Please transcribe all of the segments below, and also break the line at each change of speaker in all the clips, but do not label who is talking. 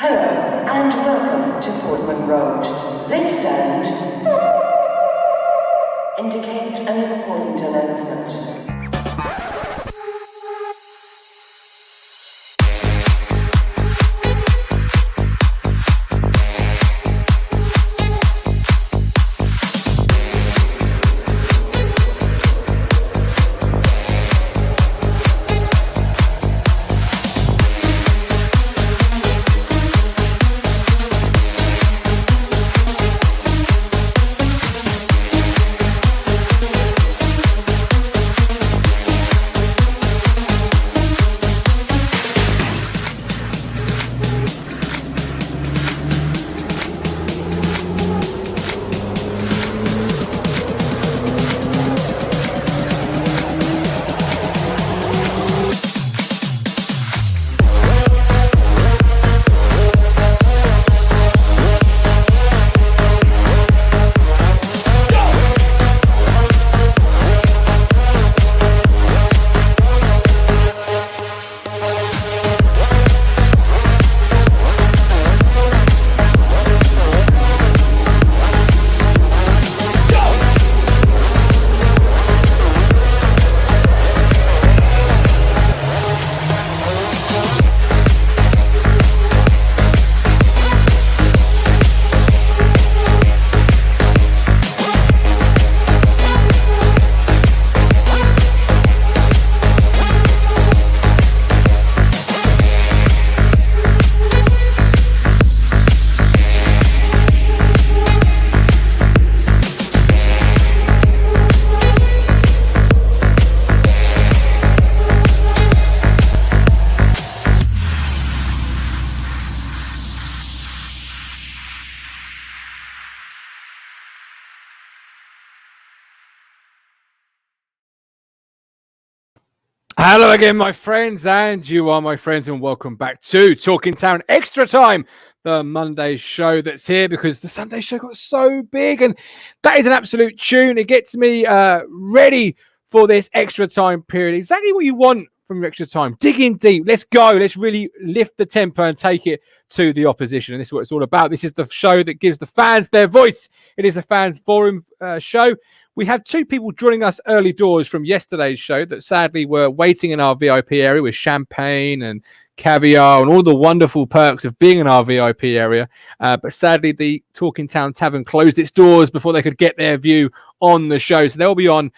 Hello and welcome to Portman Road. This sound indicates an important announcement.
Hello again, my friends, and you are my friends, and welcome back to Talking Town Extra Time, the Monday show that's here because the Sunday show got so big, and that is an absolute tune. It gets me ready for this extra time period. Exactly what you want from your extra time. Dig in deep. Let's go. Let's really lift the tempo and take it to the opposition. And this is what it's all about. This is the show that gives the fans their voice. It is a fans forum show. We have two people joining us early doors from yesterday's show that sadly were waiting in our VIP area with champagne and caviar and all the wonderful perks of being in our VIP area. But sadly, the Talking Town Tavern closed its doors before they could get their view on the show. So they'll be on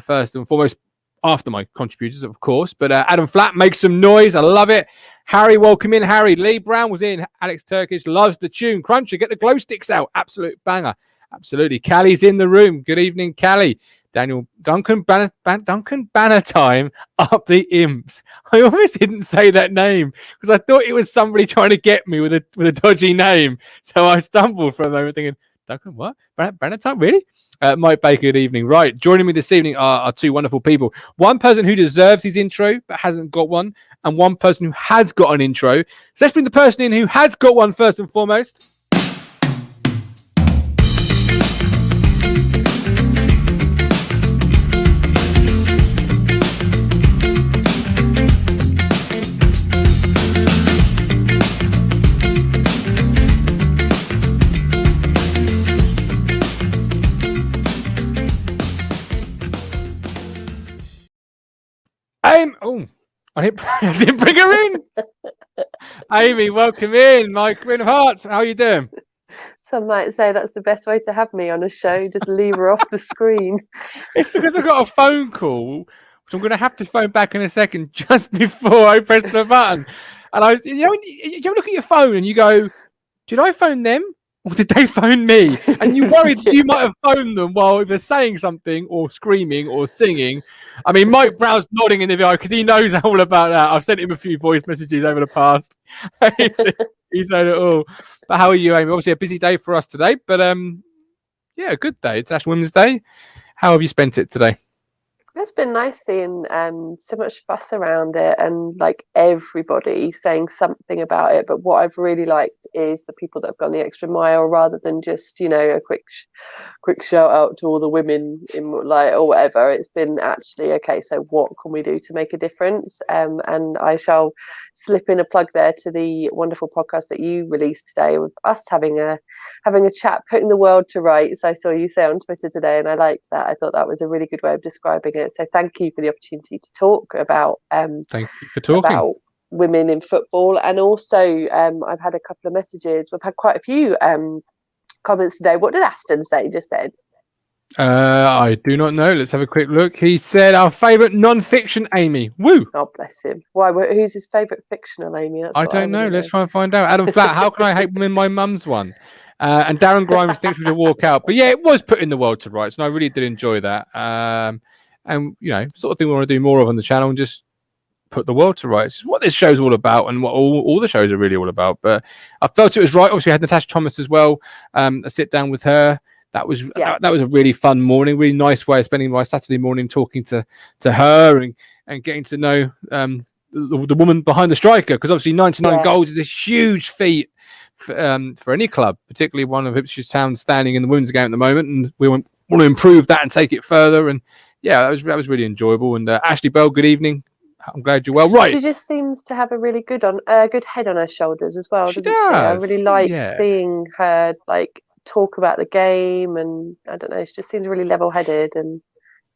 first and foremost after my contributors, of course. But Adam Flatt makes some noise. I love it. Harry, welcome in. Harry. Lee Brown was in. Alex Turkish loves the tune. Cruncher, get the glow sticks out. Absolute banger. Absolutely. Callie's in the room. Good evening, Callie. Daniel Duncan Banner time up the imps. I almost didn't say that name because I thought it was somebody trying to get me with a dodgy name. So I stumbled for a moment thinking, Duncan, what? Banner time? Really? Mike Baker, good evening. Right. Joining me this evening are two wonderful people. One person who deserves his intro but hasn't got one, and one person who has got an intro. So let's bring the person in who has got one first and foremost. I didn't bring her in. Amy, welcome in. My Queen of Hearts. How are you doing?
Some might say that's the best way to have me on a show. Just leave her off the screen.
It's because I got a phone call, which I'm going to have to phone back in a second just before I press the button. And you look at your phone and you go, did I phone them? Or did they phone me? And you worry that you might have phoned them while they're saying something or screaming or singing. I mean, Mike Brown's nodding in the video because he knows all about that. I've sent him a few voice messages over the past. He's known it all. But how are you, Amy? Obviously a busy day for us today, but yeah, a good day. It's National Women's Day. How have you spent it today?
It's been nice seeing so much fuss around it and like everybody saying something about it. But what I've really liked is the people that have gone the extra mile rather than just, you know, a quick shout out to all the women in like or whatever. It's been actually, okay, so what can we do to make a difference? And I shall slip in a plug there to the wonderful podcast that you released today, with us having a chat, putting the world to rights. I saw you say on Twitter today, and I liked that. I thought that was a really good way of describing it. So thank you for the opportunity to talk about
thank you for talking
about women in football. And also I've had a couple of messages. We've had quite a few comments today. What did Aston say just then?
I do not know. Let's have a quick look. He said our favourite non-fiction Amy. Woo!
Oh, bless him. Why? Who's his favourite fictional Amy? That's
I don't know. Let's try and find out. Adam Flat, how can I hate women? My mum's one. And Darren Grimes thinks we should walk out. But yeah, it was putting the world to rights, and I really did enjoy that. And sort of thing we want to do more of on the channel, and just put the world to rights. It's what this show's all about, and what all the shows are really all about. But I felt it was right. Obviously, we had Natasha Thomas as well. A sit down with her. That was a really fun morning, really nice way of spending my Saturday morning, talking to her and getting to know the woman behind the striker, because obviously 99 goals is a huge feat for any club, particularly one of Ipswich Town standing in the women's game at the moment, and we want to improve that and take it further. And that was really enjoyable. And Ashley Bell, good evening. I'm glad you're well. Right,
she just seems to have a really good head on her shoulders as well, doesn't she?
I
really like seeing her talk about the game, and I don't know, she just seems really level-headed, and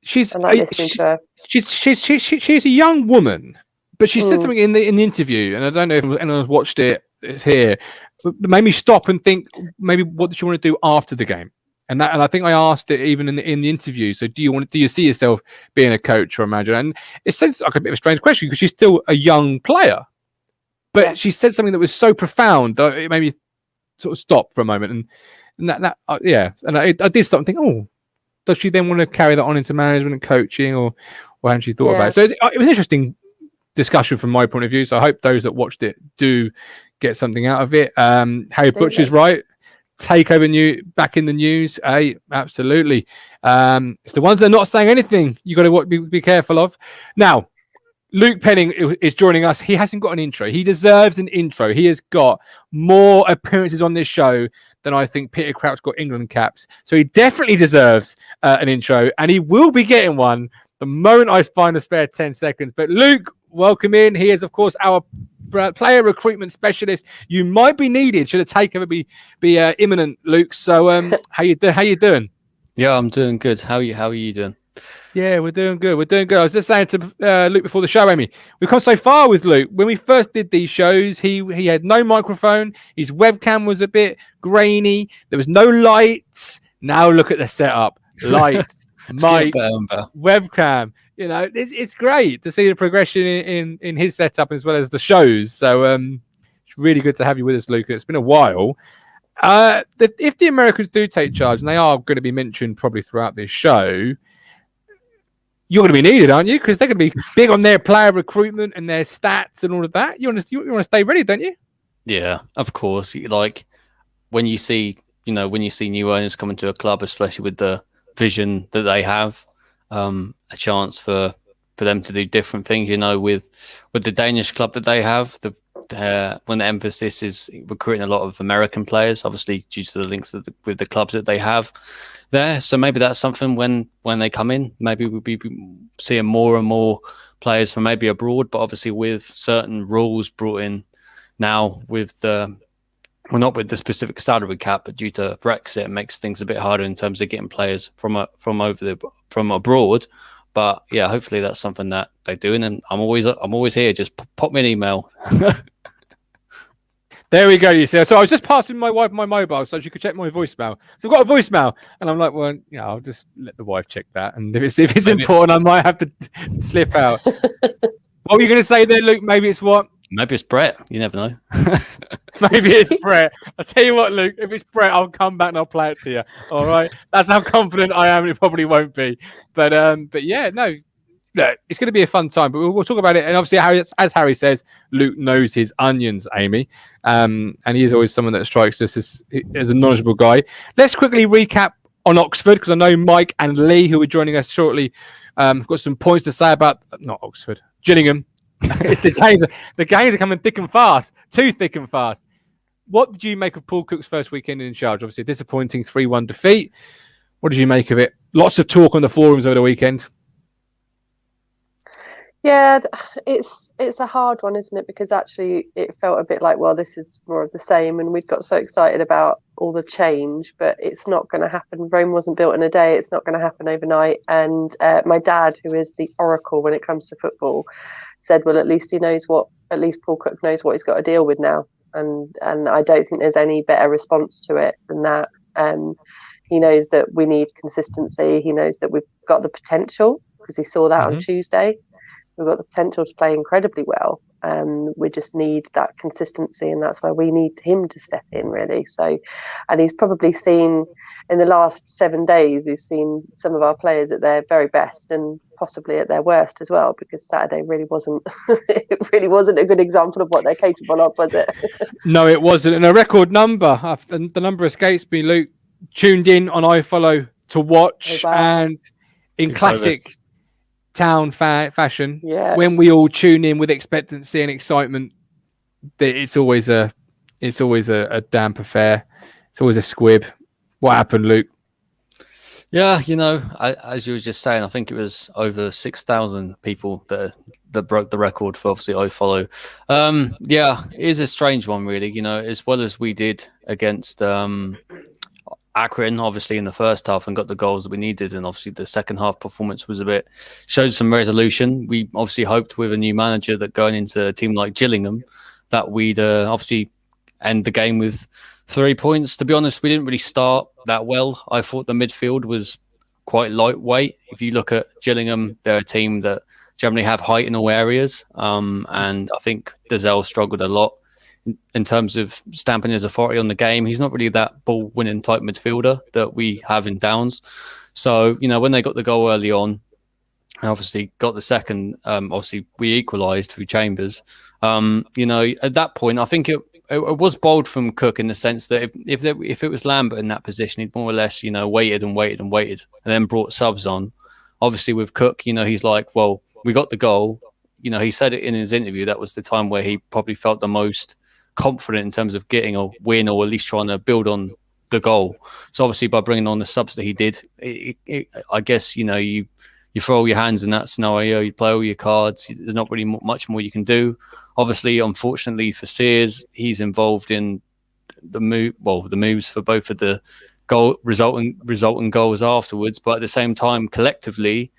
I like listening to her.
She's a young woman, but she said something in the interview, and I don't know if anyone's watched it. It's here. That made me stop and think, maybe what does she want to do after the game? And I think I asked it even in the interview. So do you see yourself being a coach or a manager? And it sounds like a bit of a strange question, because she's still a young player, but she said something that was so profound that it made me sort of stop for a moment. And I did stop and think, oh, does she then want to carry that on into management and coaching, or hadn't she thought about it? So it was an interesting discussion from my point of view. So I hope those that watched it do get something out of it. Harry Butcher's right. Takeover back in the news. Absolutely. It's the ones that are not saying anything you got to be careful of. Now, Luke Penning is joining us. He hasn't got an intro. He deserves an intro. He has got more appearances on this show than I think Peter Crouch got England caps. So he definitely deserves an intro, and he will be getting one the moment I find a spare 10 seconds. But Luke, welcome in. He is, of course, our player recruitment specialist. You might be needed should a takeover be imminent, Luke. So how you doing?
Yeah, I'm doing good. How are you doing?
Yeah, we're doing good. I was just saying to Luke before the show, Amy, we've come so far with Luke. When we first did these shows, he had no microphone. His webcam was a bit grainy. There was no lights. Now look at the setup. Lights, mic, webcam. It's great to see the progression in his setup as well as the shows. So it's really good to have you with us, Luke. It's been a while. If the Americans do take charge, and they are going to be mentioned probably throughout this show, you're going to be needed, aren't you? Because they're going to be big on their player recruitment and their stats and all of that. You want to stay ready, don't you?
Yeah, of course. Like when you see new owners coming to a club, especially with the vision that they have, a chance for them to do different things. With the Danish club that they have, when the emphasis is recruiting a lot of American players, obviously due to the links with the clubs that they have there. So maybe that's something when they come in, maybe we'll be seeing more and more players from maybe abroad, but obviously with certain rules brought in now with not with the specific salary cap, but due to Brexit, it makes things a bit harder in terms of getting players from abroad. But yeah, hopefully that's something that they're doing, and I'm always here. Just pop me an email.
There we go. You see, so I was just passing my wife my mobile so she could check my voicemail. So I've got a voicemail, and I'm like, well, I'll just let the wife check that, and if it's important, I might have to slip out. What were you going to say there, Luke? Maybe it's what?
Maybe it's Brett. You never know.
Maybe it's Brett. I'll tell you what, Luke, if it's Brett, I'll come back and I'll play it to you. All right. That's how confident I am. It probably won't be. But yeah, no, look, it's going to be a fun time, but we'll talk about it. And obviously, as Harry says, Luke knows his onions, Amy. And he is always someone that strikes us as a knowledgeable guy. Let's quickly recap on Oxford, because I know Mike and Lee, who are joining us shortly, have got some points to say about, not Oxford, Gillingham. The games are coming thick and fast, too thick and fast. What did you make of Paul Cook's first weekend in charge? Obviously, a disappointing 3-1 defeat. What did you make of it? Lots of talk on the forums over the weekend.
Yeah, it's a hard one, isn't it? Because actually it felt a bit like, well, this is more of the same, and we'd got so excited about all the change, but it's not going to happen. Rome wasn't built in a day. It's not going to happen overnight. And my dad, who is the oracle when it comes to football, said, well, at least Paul Cook knows what he's got to deal with now. And I don't think there's any better response to it than that. He knows that we need consistency. He knows that we've got the potential, because he saw that on Tuesday. We've got the potential to play incredibly well. We just need that consistency, and that's where we need him to step in, really. So, and he's probably seen in the last 7 days, he's seen some of our players at their very best and possibly at their worst as well, because Saturday really wasn't it really wasn't a good example of what they're capable of, was it?
No, it wasn't. And a record number, the number escapes me, Luke, tuned in on iFollow to watch.
Oh, wow.
And in
Big
classic
service.
Town fashion,
Yeah.
when we all tune in with expectancy and excitement, it's always a damp affair. It's always a squib. What happened, Luke?
Yeah, as you were just saying, I think it was over 6,000 people that broke the record for obviously iFollow. Yeah, it is a strange one, really. As well as we did against Akron, obviously in the first half, and got the goals that we needed, and obviously the second half performance was showed some resolution. We obviously hoped with a new manager that going into a team like Gillingham that we'd obviously end the game with 3 points. To be honest, we didn't really start that well. I thought the midfield was quite lightweight. If you look at Gillingham, they're a team that generally have height in all areas, and I think Dazelle struggled a lot in terms of stamping his authority on the game. He's not really that ball-winning type midfielder that we have in Downs. So, when they got the goal early on, and obviously got the second, obviously we equalised through Chambers. At that point, I think it was bold from Cook in the sense that if it was Lambert in that position, he'd more or less, waited and then brought subs on. Obviously with Cook, he's like, well, we got the goal. He said it in his interview. That was the time where he probably felt the most confident in terms of getting a win, or at least trying to build on the goal. So obviously by bringing on the subs that he did, I guess, you throw all your hands in that scenario, you play all your cards. There's not really much more you can do. Obviously, unfortunately for Sears, he's involved in the moves for both of the resulting goals afterwards. But at the same time, collectively,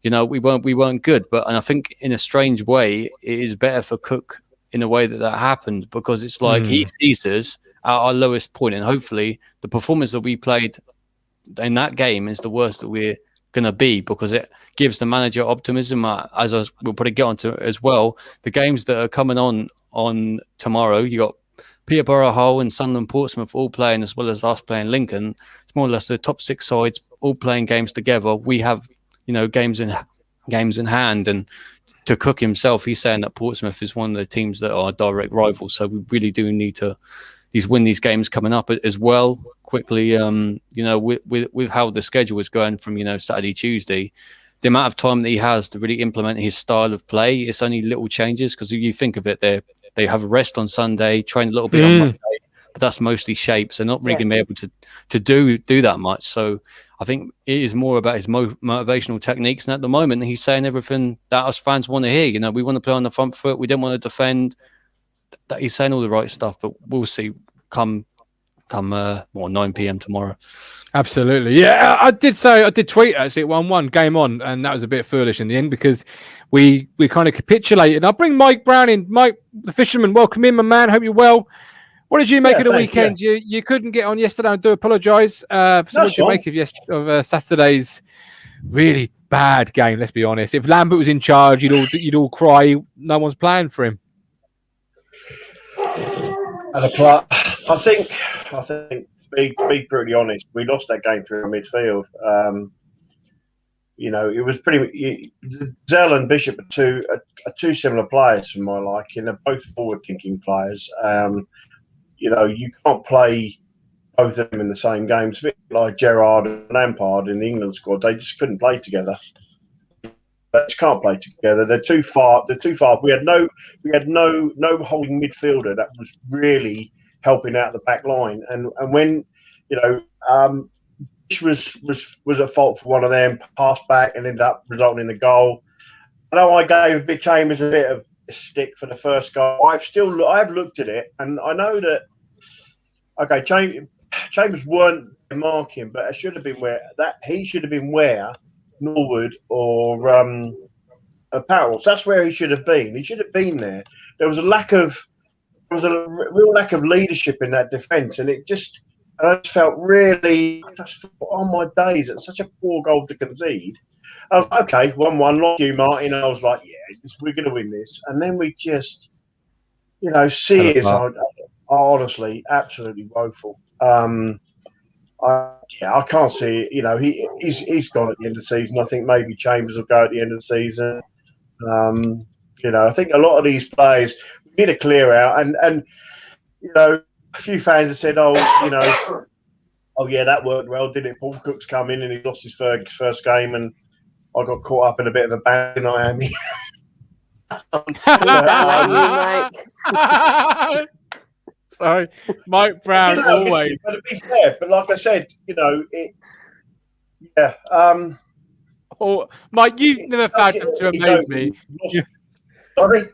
we weren't good. And I think in a strange way, it is better for Cook in a way that happened, because it's like he sees us at our lowest point, and hopefully the performance that we played in that game is the worst that we're going to be, because it gives the manager optimism, as we'll probably get onto as well. The games that are coming on tomorrow, you got Peterborough, Hull and Sunderland, Portsmouth all playing, as well as us playing Lincoln. It's more or less the top 6 sides all playing games together. We have games in hand, and to Cook himself, he's saying that Portsmouth is one of the teams that are direct rivals, so we really do need to win these games coming up as well quickly. With how the schedule is going from Saturday, Tuesday, the amount of time that he has to really implement his style of play, it's only little changes, because if you think of it, they have a rest on Sunday, train a little bit on Monday, but that's mostly shapes. They're not really going to be able to do that much. So I think it is more about his motivational techniques. And at the moment, he's saying everything that us fans want to hear. We want to play on the front foot. We don't want to defend. That he's saying all the right stuff, but we'll see come 9 p.m. tomorrow.
Absolutely. Yeah, I did tweet actually at 1-1 game on, and that was a bit foolish in the end, because we kind of capitulated. I'll bring Mike Brown in. Mike, the fisherman, welcome in, my man. Hope you're well. What did you make of the weekend? Yeah. You couldn't get on yesterday. I do apologise. So what did you make of Saturday's really bad game? Let's be honest. If Lambert was in charge, you'd all cry. No one's playing for him.
I think, to be brutally honest, we lost that game through our midfield. It was pretty. Zell and Bishop are two similar players from my liking. They're both forward-thinking players. You can't play both of them in the same game. It's a bit like Gerrard and Lampard in the England squad. They just couldn't play together. They just can't play together. They're too far. We had no holding midfielder that was really helping out the back line. And when Bish was at fault for one of them, passed back and ended up resulting in a goal. I know I gave Big Chambers a bit of a stick for the first goal. I've looked at it, and I know that Chambers weren't marking, but it should have been he should have been where Norwood or Apparel. So that's where he should have been. He should have been there. There was a real lack of leadership in that defence, and I just felt really on my days. It's such a poor goal to concede. I was okay, 1-1, like you, Martin. I was like, yeah, we're going to win this, and then we just, Sears are honestly absolutely woeful. I can't see it. He's gone at the end of the season. I think maybe Chambers will go at the end of the season. I think a lot of these players need a clear out, and a few fans have said, oh yeah, that worked well, did it? Paul Cook's come in and he lost his first game, and I got caught up in a bit of a bang in Miami.
Sorry, Mike Brown always.
But to be fair, but like I said, yeah.
Oh, Mike, you never failed to amaze me.
Sorry?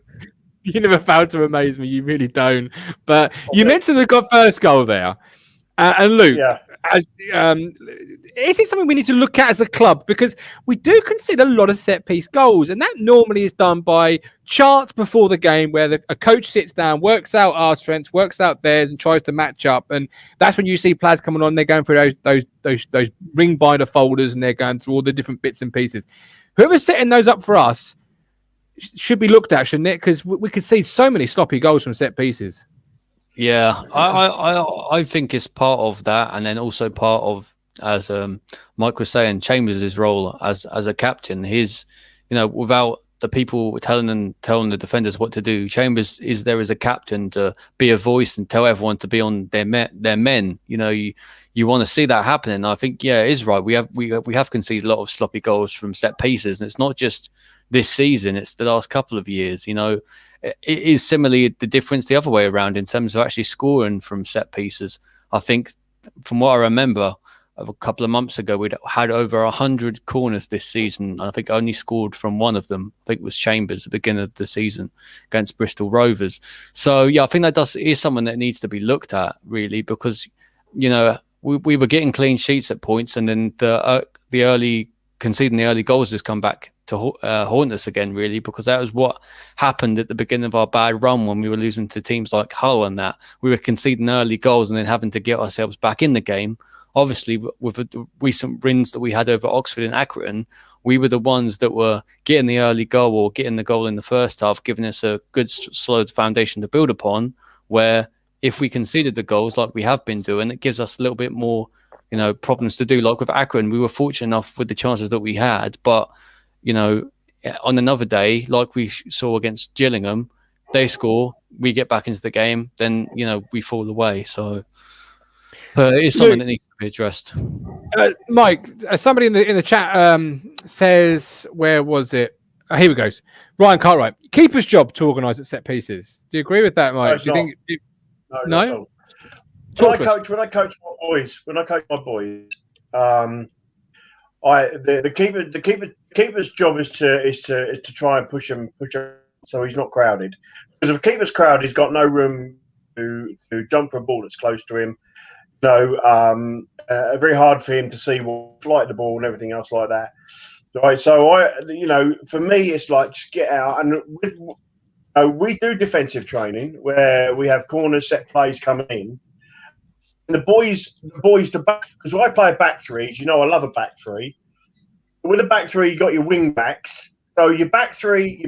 You never failed to amaze me. You really don't. But you mentioned the first goal there. And Luke, is it something we need to look at as a club? Because we do consider a lot of set-piece goals. And that normally is done by charts before the game where a coach sits down, works out our strengths, works out theirs, and tries to match up. And that's when you see players coming on, they're going through those ring binder folders, and they're going through all the different bits and pieces. Whoever's setting those up for us should be looked at, shouldn't it? Because we could see so many sloppy goals from set pieces.
Yeah, I think it's part of that, and then also part of, as Mike was saying, Chambers' role as a captain. His, without the people telling the defenders what to do, Chambers is there as a captain to be a voice and tell everyone to be on their men. You want to see that happening. I think it is right. We have conceded a lot of sloppy goals from set pieces, and it's not just this season; it's the last couple of years. It is similarly the difference the other way around in terms of actually scoring from set pieces. I think, from what I remember, of a couple of months ago, we'd had over 100 corners this season. I think I only scored from one of them. I think it was Chambers at the beginning of the season against Bristol Rovers. So, I think that is something that needs to be looked at, really, because, we were getting clean sheets at points, and then conceding the early goals has come back to haunt us again, really, because that was what happened at the beginning of our bad run when we were losing to teams like Hull, and that we were conceding early goals and then having to get ourselves back in the game. Obviously, with the recent wins that we had over Oxford and Accrington, we were the ones that were getting the early goal or getting the goal in the first half, giving us a good, solid foundation to build upon, where if we conceded the goals like we have been doing, it gives us a little bit more, problems to do. Like with Accrington, we were fortunate enough with the chances that we had, but on another day, like we saw against Gillingham, they score, we get back into the game, then, we fall away. So it is something that needs to be addressed.
Mike, somebody in the chat says, where was it? Here we go. Ryan Cartwright, keeper's job to organise at set pieces. Do you agree with that, Mike?
No,
Do you think?
No? When I coach my boys, the keeper's job is to try and push him so he's not crowded. Because if a keeper's crowded, he's got no room to jump for a ball that's close to him. Very hard for him to see what's like the ball and everything else like that. Right. So for me, it's like just get out, and we do defensive training where we have corners, set plays coming in. And the boys, the back, because I play a back three. I love a back three. With a back three, you got your wing backs. So your back three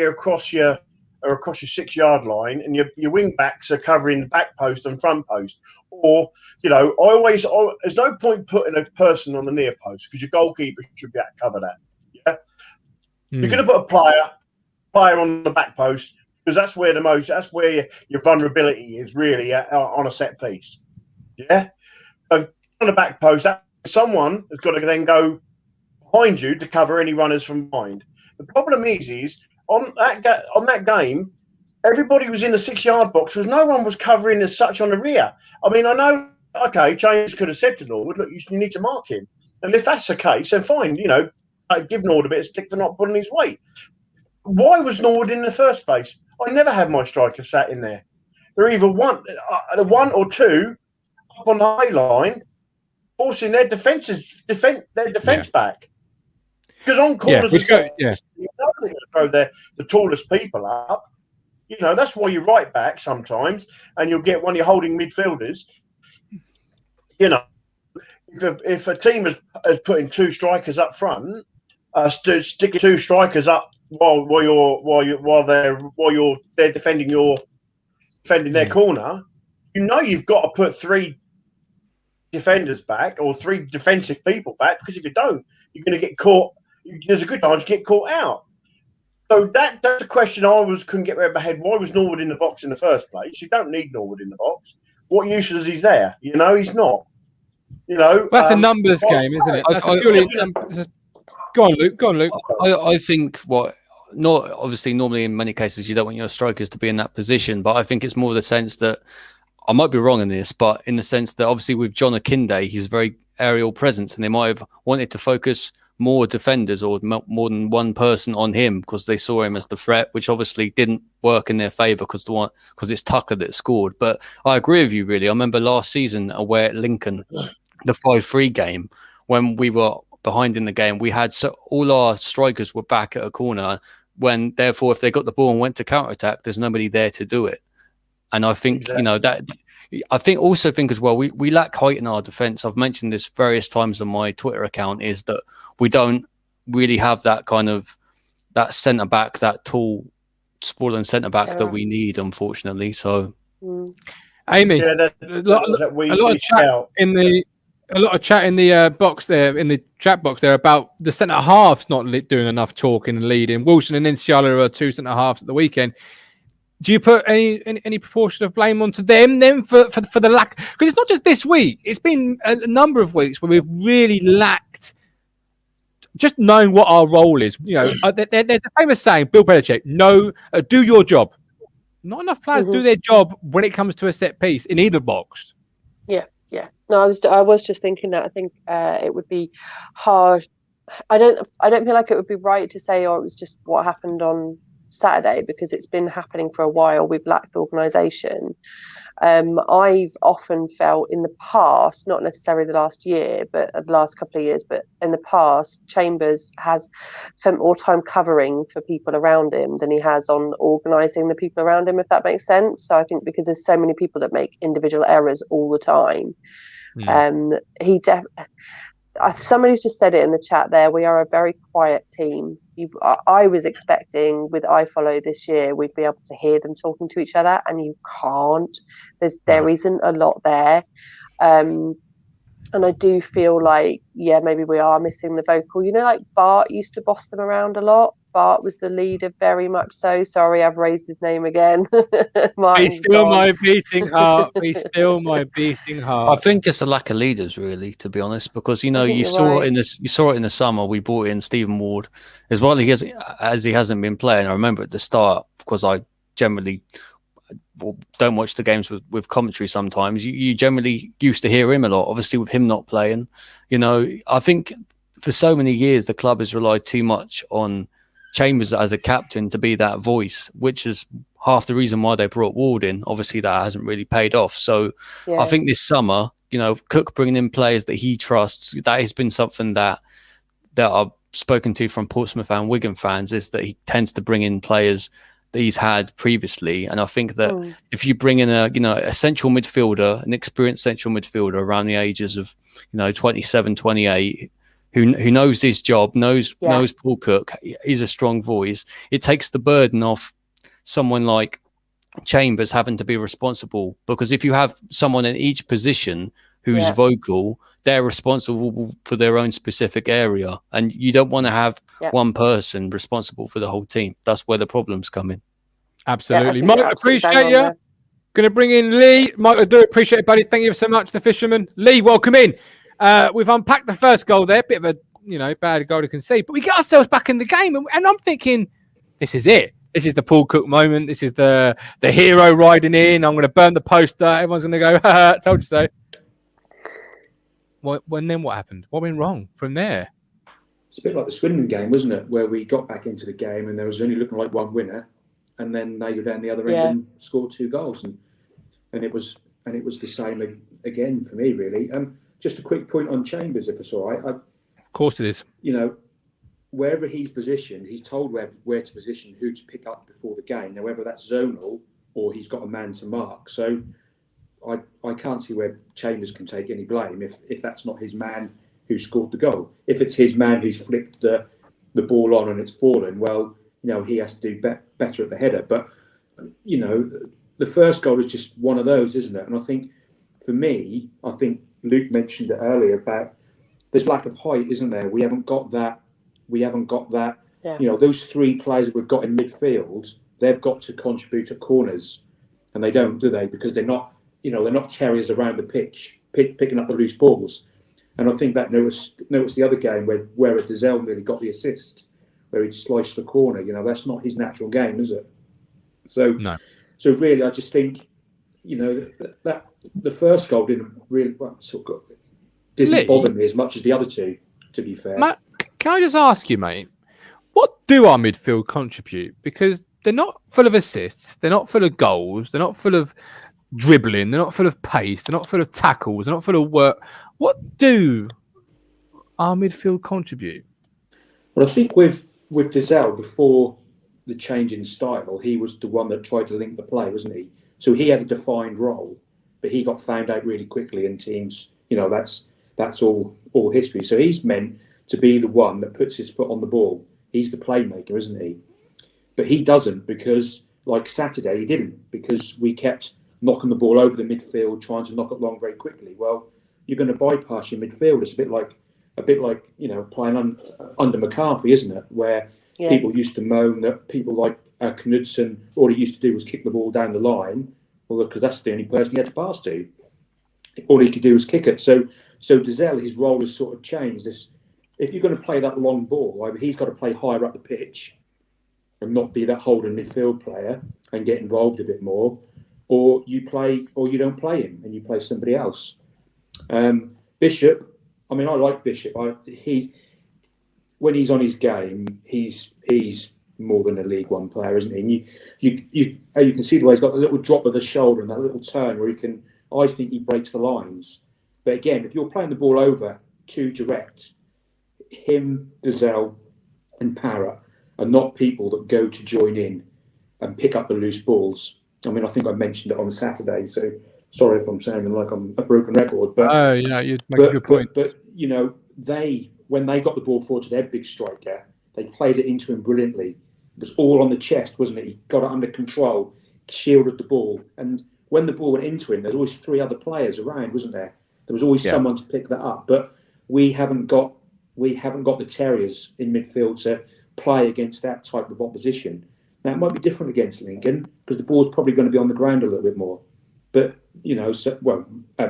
are across your 6-yard line, and your wing backs are covering the back post and front post. Or there's no point putting a person on the near post because your goalkeeper should be able to cover that. Yeah, You're going to put a player on the back post because that's where your vulnerability is really on a set piece. Yeah, so on the back post, someone has got to then go behind you to cover any runners from behind. The problem is on that game, everybody was in the 6-yard box because no one was covering as such on the rear. I mean, I know, okay, James could have said to Norwood, look, you need to mark him. And if that's the case, then fine, give Norwood a bit of stick for not putting his weight. why was Norwood in the first place? I never had my striker sat in there. They're either one or two up on the high line, forcing their defence back. Because on corners, they're going to throw the tallest people up. You know, that's why you right back sometimes, and you'll get one of your holding midfielders. You know, if a team has put in two strikers up front, sticking two strikers up while they're defending their corner, you know you've got to put three defenders back or three defensive people back, because if you don't, you're going to get caught. There's a good chance you get caught out. So that's a question couldn't get around my head. Why was Norwood in the box in the first place? You don't need Norwood in the box. What use is he there? You know, he's not. You know,
that's a numbers game, isn't it? Go on, Luke.
I think normally in many cases you don't want your strikers to be in that position, but I think it's more the sense that I might be wrong in this, but in the sense that obviously with John Akinde, he's a very aerial presence, and they might have wanted to focus more defenders or more than one person on him because they saw him as the threat, which obviously didn't work in their favour because it's Tucker that scored. But I agree with you, really. I remember last season away at Lincoln, the 5-3 game, when we were behind in the game, we had all our strikers were back at a corner when, therefore, if they got the ball and went to counter-attack, there's nobody there to do it. And I think, you know, that... I think as well, we lack height in our defence. I've mentioned this various times on my Twitter account, is that we don't really have that kind of that centre back, that tall, sprawling centre back that we need, unfortunately. So,
Amy, a lot of chat in the box there, in the chat box there, about the centre halves not doing enough talking and leading. Wilson and Inshallah are two centre halves at the weekend. Do you put any proportion of blame onto them then for the lack? Because it's not just this week. It's been a number of weeks where we've really lacked just knowing what our role is. You know, there's a famous saying, Bill Belichick, do your job. Not enough players do their job when it comes to a set piece in either box.
Yeah. No, I was just thinking that. I think it would be hard. I don't feel like it would be right to say, it was just what happened on Saturday, because it's been happening for a while. We've lacked organisation. I've often felt in the past, not necessarily the last year, but the last couple of years, but in the past, Chambers has spent more time covering for people around him than he has on organising the people around him, if that makes sense. So I think because there's so many people that make individual errors all the time, somebody's just said it in the chat there, we are a very quiet team. I was expecting with iFollow this year we'd be able to hear them talking to each other, and you can't. There isn't a lot there, and I do feel like maybe we are missing the vocal. You know, like Bart used to boss them around a lot. Bart was the leader, very much so. Sorry, I've raised his name again.
He's still my beating heart. He's still my beating heart.
I think it's a lack of leaders, really, to be honest, because you saw it in the summer. We brought in Stephen Ward, as well as he hasn't been playing. I remember at the start, because I generally don't watch the games with commentary sometimes. You generally used to hear him a lot. Obviously, with him not playing, you know, I think for so many years the club has relied too much on Chambers as a captain to be that voice, which is half the reason why they brought Ward in. Obviously, that hasn't really paid off. So I think this summer, you know, Cook bringing in players that he trusts, that has been something that I've spoken to from Portsmouth and Wigan fans, is that he tends to bring in players that he's had previously. And I think that if you bring in a central midfielder, an experienced central midfielder around the ages of, 27, 28, who knows his job, knows Paul Cook, is a strong voice, it takes the burden off someone like Chambers having to be responsible. Because if you have someone in each position who's vocal, they're responsible for their own specific area, and you don't want to have one person responsible for the whole team. That's where the problems come in.
Absolutely. Mike, appreciate you. Going to bring in Lee. Mike, I do appreciate it, buddy. Thank you so much, the fisherman. Lee, welcome in. We've unpacked the first goal there, bit of a bad goal to concede, but we get ourselves back in the game, and I'm thinking, this is it. This is the Paul Cook moment. This is the hero riding in. I'm going to burn the poster. Everyone's going to go, ha, told you so. Then what happened? What went wrong from there?
it's a bit like the Swindon game, wasn't it? Where we got back into the game and there was only looking like one winner, and then they go down the other end and scored 2 goals, and it was the same again for me, really. Just a quick point on Chambers, if it's all right.
Of course it is.
You know, wherever he's positioned, he's told where to position, who to pick up before the game. Now, whether that's zonal or he's got a man to mark. So I can't see where Chambers can take any blame if that's not his man who scored the goal. If it's his man who's flicked the ball on and it's fallen, well, you know, he has to do better at the header. But, you know, the first goal is just one of those, isn't it? And I think, for me, I think Luke mentioned it earlier about there's lack of height, isn't there? We haven't got that.
Yeah.
You know, those 3 players that we've got in midfield, they've got to contribute at corners, and they don't, do they? Because they're not terriers around the pitch, picking up the loose balls. And I think that noticed the other game where Dizelle nearly got the assist, where he sliced the corner. You know, that's not his natural game, is it? So,
no.
So really, I just think, you know, that the first goal didn't bother me as much as the other 2, to be fair.
Matt, can I just ask you, mate, what do our midfield contribute? Because they're not full of assists, they're not full of goals, they're not full of dribbling, they're not full of pace, they're not full of tackles, they're not full of work. What do our midfield contribute?
Well, I think with Dizelle, before the change in style, he was the one that tried to link the play, wasn't he? So he had a defined role, but he got found out really quickly, and teams, you know, that's all history. So he's meant to be the one that puts his foot on the ball. He's the playmaker, isn't he? But he doesn't, because like Saturday, he didn't, because we kept knocking the ball over the midfield, trying to knock it long very quickly. Well, you're going to bypass your midfield. It's a bit like you know, playing under McCarthy, isn't it? Where people used to moan that people like Knudsen, all he used to do was kick the ball down the line, well, because that's the only person he had to pass to. All he could do was kick it. So Dizelle, his role has sort of changed. If you're going to play that long ball, either he's got to play higher up the pitch and not be that holding midfield player and get involved a bit more, or you don't play him and you play somebody else. Bishop, I mean, I like Bishop. When he's on his game, he's more than a League One player, isn't he? And you can see the way he's got a little drop of the shoulder and that little turn where I think he breaks the lines. But again, if you're playing the ball over too direct, him, Dizelle and Parrott are not people that go to join in and pick up the loose balls. I mean, I think I mentioned it on Saturday, so sorry if I'm sounding like I'm a broken record. But
you'd make a good point.
But you know, when they got the ball forward to their big striker, they played it into him brilliantly. It was all on the chest, wasn't it? He got it under control, shielded the ball, and when the ball went into him, there's always 3 other players around, wasn't there? There was always someone to pick that up. But we haven't got the terriers in midfield to play against that type of opposition. Now, it might be different against Lincoln because the ball's probably going to be on the ground a little bit more. But, you know,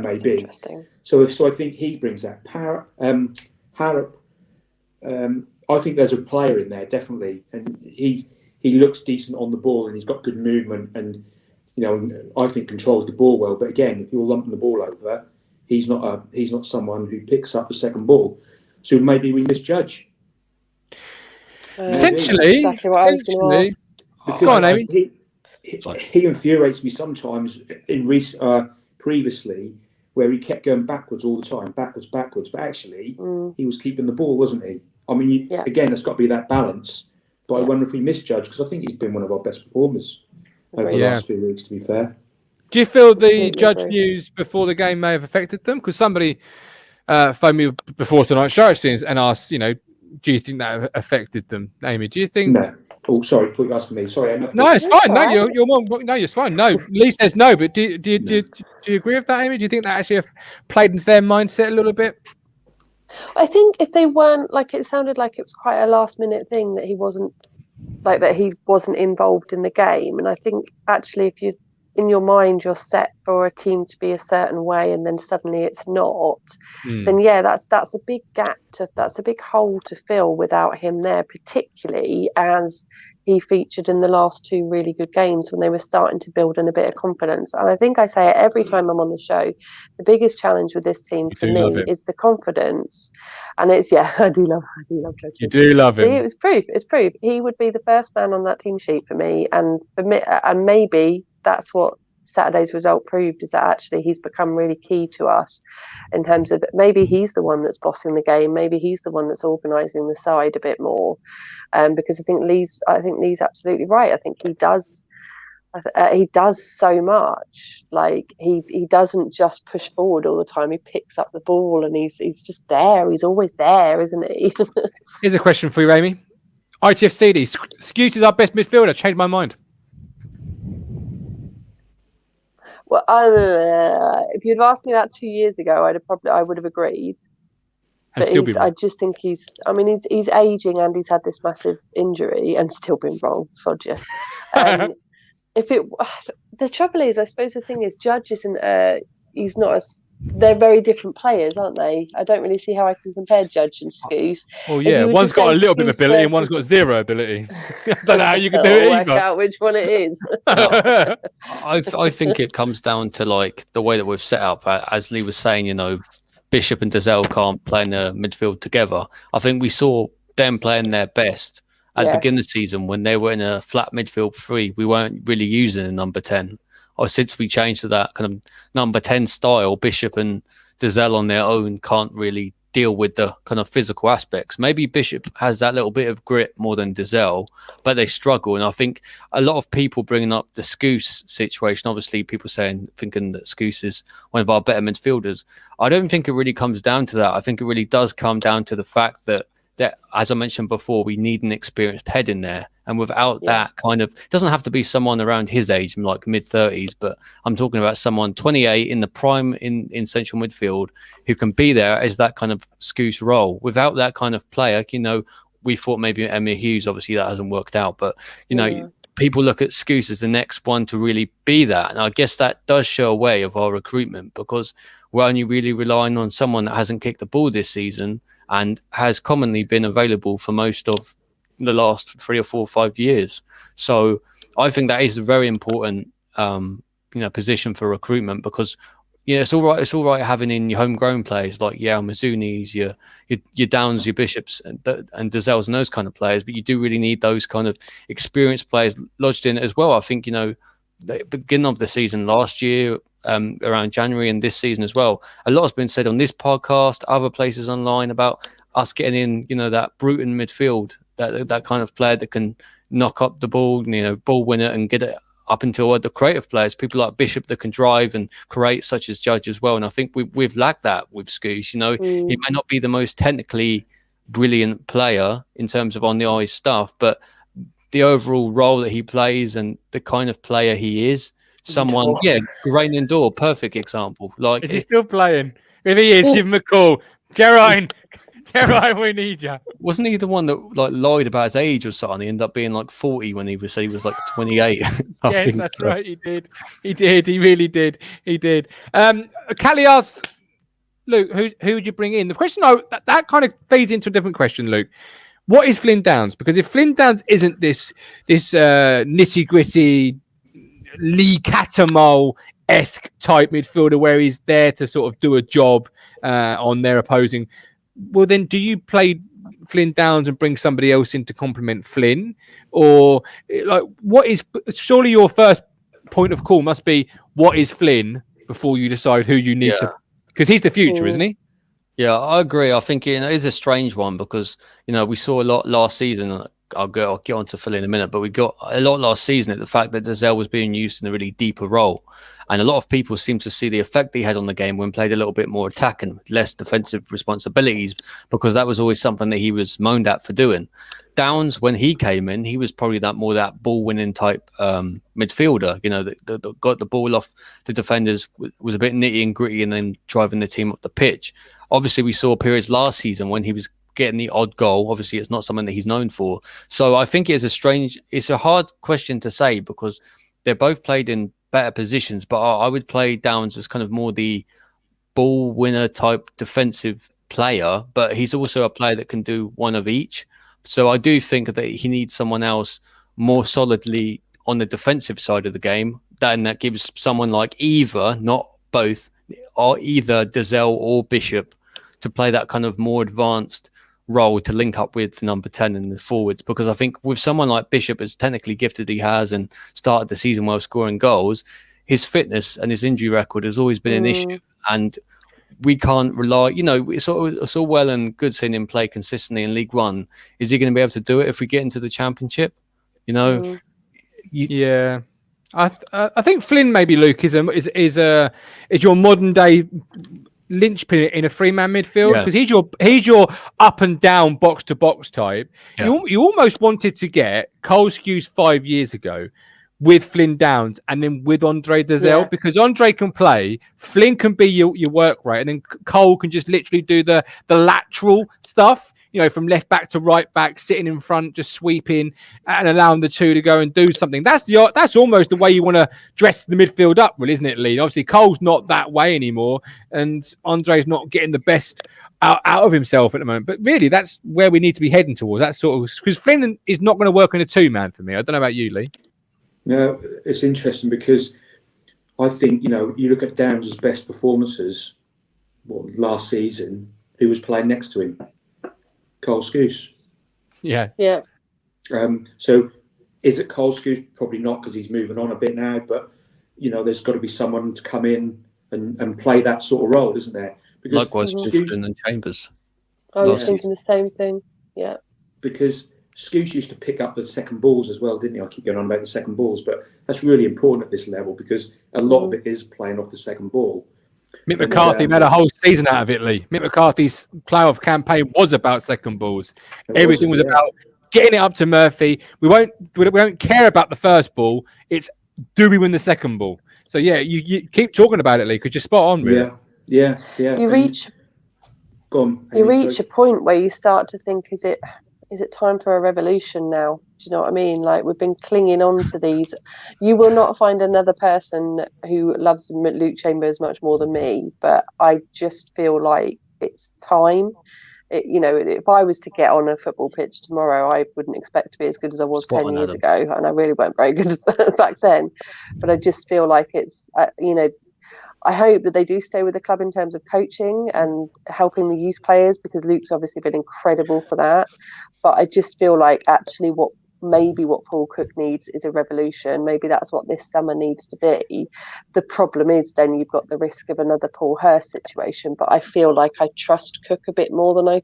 maybe.
Interesting.
So I think he brings that. Harrop, I think there's a player in there, definitely. And he looks decent on the ball and he's got good movement and, you know, I think controls the ball well. But again, if you're lumping the ball over, he's not someone who picks up the second ball. So maybe we misjudge.
Essentially,
exactly what I was going to ask.
Because
go on, Amy.
He infuriates me sometimes previously, where he kept going backwards all the time, backwards. But actually, he was keeping the ball, wasn't he? I mean, again, there's got to be that balance. But I wonder if we misjudge, because I think he's been one of our best performers over the last few weeks, to be fair.
Do you feel the judge news before the game may have affected them? Because somebody phoned me before tonight's show and asked, you know, do you think that affected them, Amy? Do you think?
No. Oh, sorry, I thought you were asking me. Sorry,
no, it's fine. No, you're more. No, it's fine. No, Lee says no, but do you agree with that, Amy? Do you think that actually played into their mindset a little bit?
I think if they weren't, like, it sounded like it was quite a last minute thing that he wasn't involved in the game, and I think actually if you in your mind you're set for a team to be a certain way and then suddenly it's not, then that's a big gap that's a big hole to fill without him there, particularly as he featured in the last 2 really good games when they were starting to build in a bit of confidence. And I think I say it every time I'm on the show, the biggest challenge with this team for me is the confidence. And it's, I do love Judge.
You do love him.
See, it's proof. He would be the first man on that team sheet for me. And for me, and maybe that's what Saturday's result proved, is that actually he's become really key to us in terms of maybe he's the one that's bossing the game, maybe he's the one that's organising the side a bit more, because I think Lee's absolutely right. I think he does so much. Like he doesn't just push forward all the time. He picks up the ball and he's just there. He's always there, isn't he?
Here's a question for you, Amy. ITFC, Scooter's our best midfielder. Changed my mind.
Well, if you'd asked me that 2 years ago, I would have agreed. But I just think he's aging and he's had this massive injury and still been wrong. Sod you. The trouble is, I suppose the thing is, Judge isn't. He's not as. They're very different players, aren't they? I don't really see how I can compare Judge and Scouse.
Oh yeah, one's got a little bit of ability and one's got zero ability. I don't know how you can do it either.
Work out which one it is.
I think it comes down to like the way that we've set up. As Lee was saying, Bishop and Dazelle can't play in the midfield together. I think we saw them playing their best at the beginning of the season when they were in a flat midfield 3. We weren't really using a number 10. Or since we changed to that kind of number 10 style, Bishop and Dazelle on their own can't really deal with the kind of physical aspects. Maybe Bishop has that little bit of grit more than Dazelle, but they struggle. And I think a lot of people bringing up the Scouse situation, obviously people thinking that Scouse is one of our better midfielders. I don't think it really comes down to that. I think it really does come down to the fact that, as I mentioned before, we need an experienced head in there. And without that kind of, it doesn't have to be someone around his age, like mid-30s, but I'm talking about someone 28 in the prime in central midfield who can be there as that kind of Scouse role. Without that kind of player, we thought maybe Emma Hughes, obviously that hasn't worked out, but, people look at Scouse as the next one to really be that. And I guess that does show a way of our recruitment, because we're only really relying on someone that hasn't kicked the ball this season and has commonly been available for most of the last 3 or 4 or 5 years. So I think that is a very important position for recruitment, because it's all right having in your homegrown players like Mazunis, your Downs, your Bishops and Dazelles and those kind of players, but you do really need those kind of experienced players lodged in it as well. I think the beginning of the season last year, around January, and this season as well, a lot has been said on this podcast, other places online, about us getting in that Bruton midfield, that kind of player that can knock up the ball, ball winner, and get it up until the creative players, people like Bishop that can drive and create, such as Judge as well. And I think we've lacked that with Scouse. He may not be the most technically brilliant player in terms of on the ice stuff, but the overall role that he plays and the kind of player he is, someone, great indoor, perfect example. Like,
is he still playing? If he is, give him a call. Gerard, we need you.
Wasn't he the one that lied about his age or something? He ended up being 40 when he was 28.
Yes, that's right. He did. He really did. He did. Callie asks, Luke, who would you bring in? The question that kind of feeds into a different question, Luke. What is Flynn Downs? Because if Flynn Downs isn't this nitty gritty Lee Catamol-esque type midfielder where he's there to sort of do a job on their opposing, well, then do you play Flynn Downs and bring somebody else in to complement Flynn? Or what is, surely your first point of call must be, what is Flynn, before you decide who you need to, because he's the future, isn't he?
Yeah, I agree. I think it is a strange one, because we saw a lot last season. I'll get on to Phil in a minute, but we got a lot last season at the fact that Dazelle was being used in a really deeper role. And a lot of people seem to see the effect he had on the game when played a little bit more attacking, with less defensive responsibilities, because that was always something that he was moaned at for doing. Downs, when he came in, he was probably that ball-winning type midfielder, that got the ball off the defenders, was a bit nitty and gritty, and then driving the team up the pitch. Obviously, we saw periods last season when he was getting the odd goal. Obviously, it's not something that he's known for. So I think it's a hard question to say, because they're both played in better positions, but I would play Downs as kind of more the ball winner type defensive player, but he's also a player that can do one of each. So I do think that he needs someone else more solidly on the defensive side of the game, then that gives someone like either, not both, or either Dazelle or Bishop to play that kind of more advanced role to link up with number 10 in the forwards. Because I think with someone like Bishop, as technically gifted he has and started the season well scoring goals, his fitness and his injury record has always been an issue. And we can't rely, it's all well and good seeing him play consistently in League One. Is he going to be able to do it if we get into the Championship?
Yeah. I think Flynn, maybe Luke, is your modern day linchpin in a 3-man midfield, because he's your up and down box to box type. You almost wanted to get Cole Skuse 5 years ago with Flynn Downs and then with Andre Dazelle, because Andre can play, Flynn can be your work rate, and then Cole can just literally do the lateral stuff, from left back to right back, sitting in front, just sweeping and allowing the two to go and do something. That's almost the way you want to dress the midfield up, really, isn't it, Lee? Obviously, Cole's not that way anymore, and Andre's not getting the best out of himself at the moment. But really, that's where we need to be heading towards. That sort of, because Flynn is not going to work on a 2-man for me. I don't know about you, Lee.
No, it's interesting because I think, you look at Downs' best performances last season, who was playing next to him? Cole Skuse.
Yeah.
So is it Cole Skuse? Probably not, because he's moving on a bit now, but there's got to be someone to come in and play that sort of role, isn't there? Because
likewise Wolfden and Chambers.
I was thinking the same thing. Yeah. Because
Skuse used to pick up the second balls as well, didn't he? I keep going on about the second balls, but that's really important at this level because a lot of it is playing off the second ball.
Mick McCarthy made a whole season out of it, Lee. Mick McCarthy's playoff campaign was about second balls. Everything was about getting it up to Murphy. We don't care about the first ball. It's, do we win the second ball? So you keep talking about it, Lee, because you're spot on, really.
Yeah.
You reach a point where you start to think, is it time for a revolution now? Do you know what I mean? Like, we've been clinging on to these. You will not find another person who loves Luke Chambers much more than me, but I just feel like it's time. If I was to get on a football pitch tomorrow, I wouldn't expect to be as good as I was 10 years ago, and I really weren't very good back then. But I just feel like it's, I hope that they do stay with the club in terms of coaching and helping the youth players, because Luke's obviously been incredible for that. But I just feel like actually what Paul Cook needs is a revolution. Maybe that's what this summer needs to be. The problem is then you've got the risk of another Paul Hurst situation. But I feel like I trust Cook a bit more than I,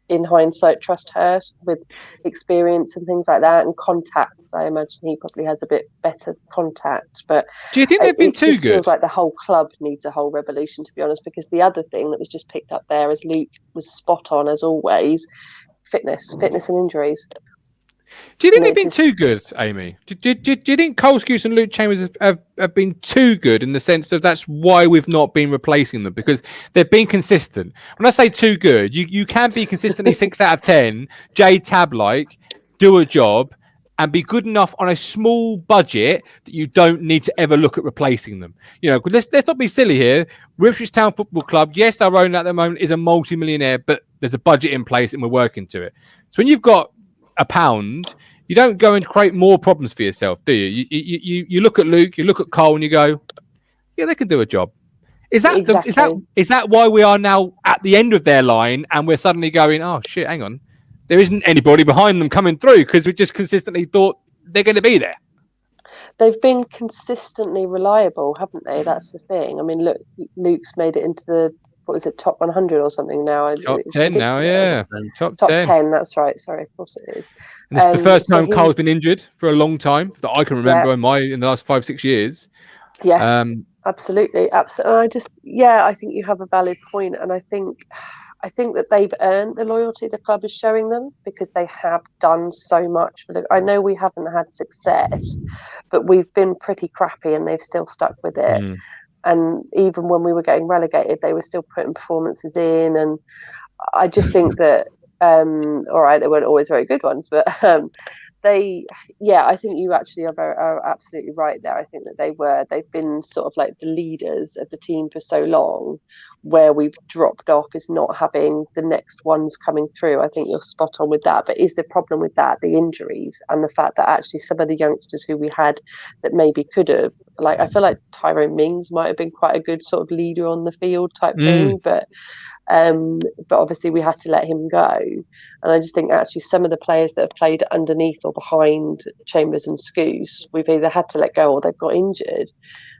in hindsight, trust Hurst with experience and things like that, and contacts. I imagine he probably has a bit better contact. But
do you think they've been too good? It feels
like the whole club needs a whole revolution, to be honest, because the other thing that was just picked up there, as Luke was spot on as always, fitness and injuries.
Do you think they've been too good, Amy? Do you think Cole Skuse and Luke Chambers have been too good, in the sense of that's why we've not been replacing them, because they've been consistent? When I say too good, you can be consistently 6 out of 10, Tab-like, do a job, and be good enough on a small budget that you don't need to ever look at replacing them. Let's not be silly here. Ipswich Town Football Club, yes, our owner at the moment is a multi-millionaire, but there's a budget in place and we're working to it. So when you've got £1, you don't go and create more problems for yourself, do you? You look at Luke, you look at Cole, and you go, yeah, they can do a job. Is that why we are now at the end of their line and we're suddenly going, oh shit, hang on, there isn't anybody behind them coming through, because we just consistently thought they're going to be there?
They've been consistently reliable, haven't they? That's the thing. I mean, look, Luke's made it into the, top 100 or something now?
Top 10 now, yeah. Top
10, that's right. Sorry, of course it is.
And this is the first time Cole's been injured for a long time that I can remember in the last 5-6 years.
Yeah, absolutely. I think you have a valid point, and I think that they've earned the loyalty the club is showing them, because they have done so much. I know we haven't had success, but we've been pretty crappy, and they've still stuck with it. And even when we were getting relegated, they were still putting performances in. And I just think that, all right, they weren't always very good ones, but I think you actually are absolutely right there. I think that they've been sort of like the leaders of the team for so long. Where we've dropped off is not having the next ones coming through. I think you're spot on with that. But is the problem with that the injuries and the fact that actually some of the youngsters who we had that maybe could have, like, I feel like Tyrone Mings might have been quite a good sort of leader on the field type thing, but obviously we had to let him go. And I just think actually some of the players that have played underneath or behind Chambers and Scouse, we've either had to let go or they've got injured.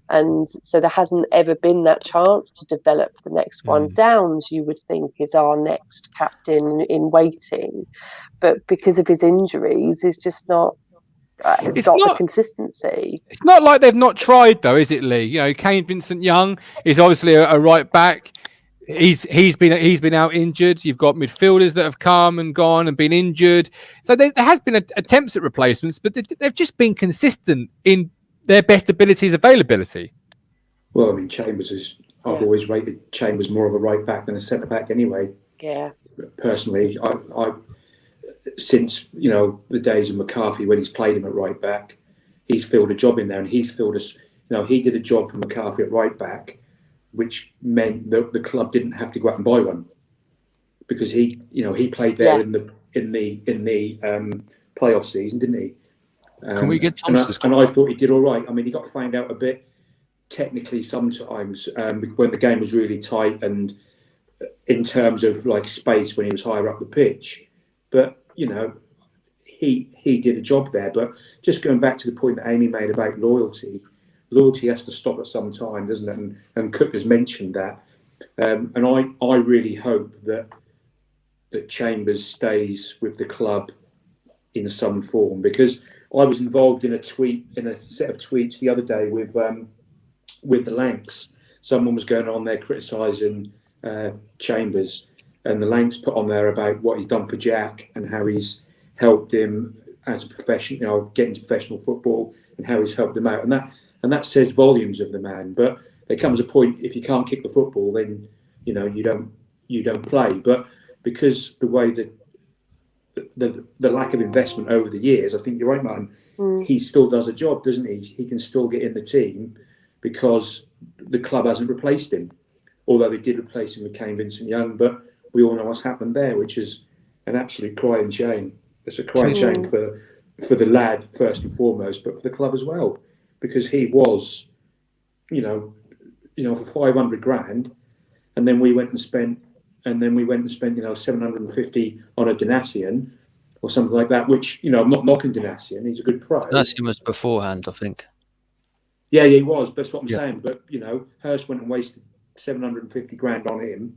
And so there hasn't ever been that chance to develop the next one. Downs, you would think, is our next captain in waiting, but because of his injuries, is just not the consistency.
It's not like they've not tried, though, is it, Lee? You know, Kane Vincent-Young is obviously a right back. He's been out injured. You've got midfielders that have come and gone and been injured. So there has been attempts at replacements, but they've just been consistent in their best abilities availability.
Well, I mean, I've always rated Chambers more of a right back than a centre back anyway.
Yeah.
Personally, I since, you know, the days of McCarthy when he's played him at right back, he's filled a job in there, and he's filled us. You know, he did a job for McCarthy at right back, which meant that the club didn't have to go out and buy one, because he played there in the playoff season, didn't he?
Can we get Thomas?
And I thought he did all right. I mean, he got found out a bit technically sometimes when the game was really tight and in terms of like space when he was higher up the pitch. But you know, he did a job there. But just going back to the point that Amy made about loyalty has to stop at some time, doesn't it? And Cook has mentioned that. And I really hope that Chambers stays with the club in some form, because I was involved in a set of tweets the other day with the Lancs. Someone was going on there criticising Chambers, and the Lancs put on there about what he's done for Jack and how he's helped him as a professional, you know, get into professional football, and how he's helped him out, and that says volumes of the man. But there comes a point, if you can't kick the football, then you know you don't play. But because the way that the lack of investment over the years, I think you're right, Martin. He still does a job, doesn't he? He can still get in the team because the club hasn't replaced him. Although they did replace him with Kane Vincent-Young, but we all know what's happened there, which is an absolute crying shame. It's a crying shame for the lad first and foremost, but for the club as well, because he was, you know, for 500 grand, and then we went and spent, you know, 750 on a Donatian or something like that, which, you know, I'm not knocking Donatian, he's a good pro.
Donatian was beforehand, I think.
Yeah, he was, but that's what I'm saying. But, you know, Hurst went and wasted 750 grand on him.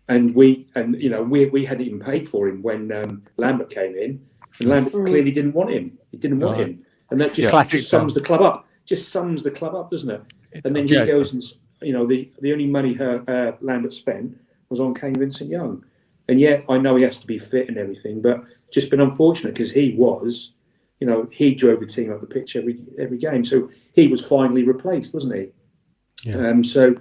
And we hadn't even paid for him when Lambert came in, and Lambert clearly didn't want him. He didn't want him. And that just sums the club up. Just sums the club up, doesn't it? And then he goes and, you know, the only money Lambert spent was on Kane Vincent-Young. And yet, I know he has to be fit and everything, but just been unfortunate because he was, you know, he drove the team up the pitch every game. So he was finally replaced, wasn't he? Yeah. So,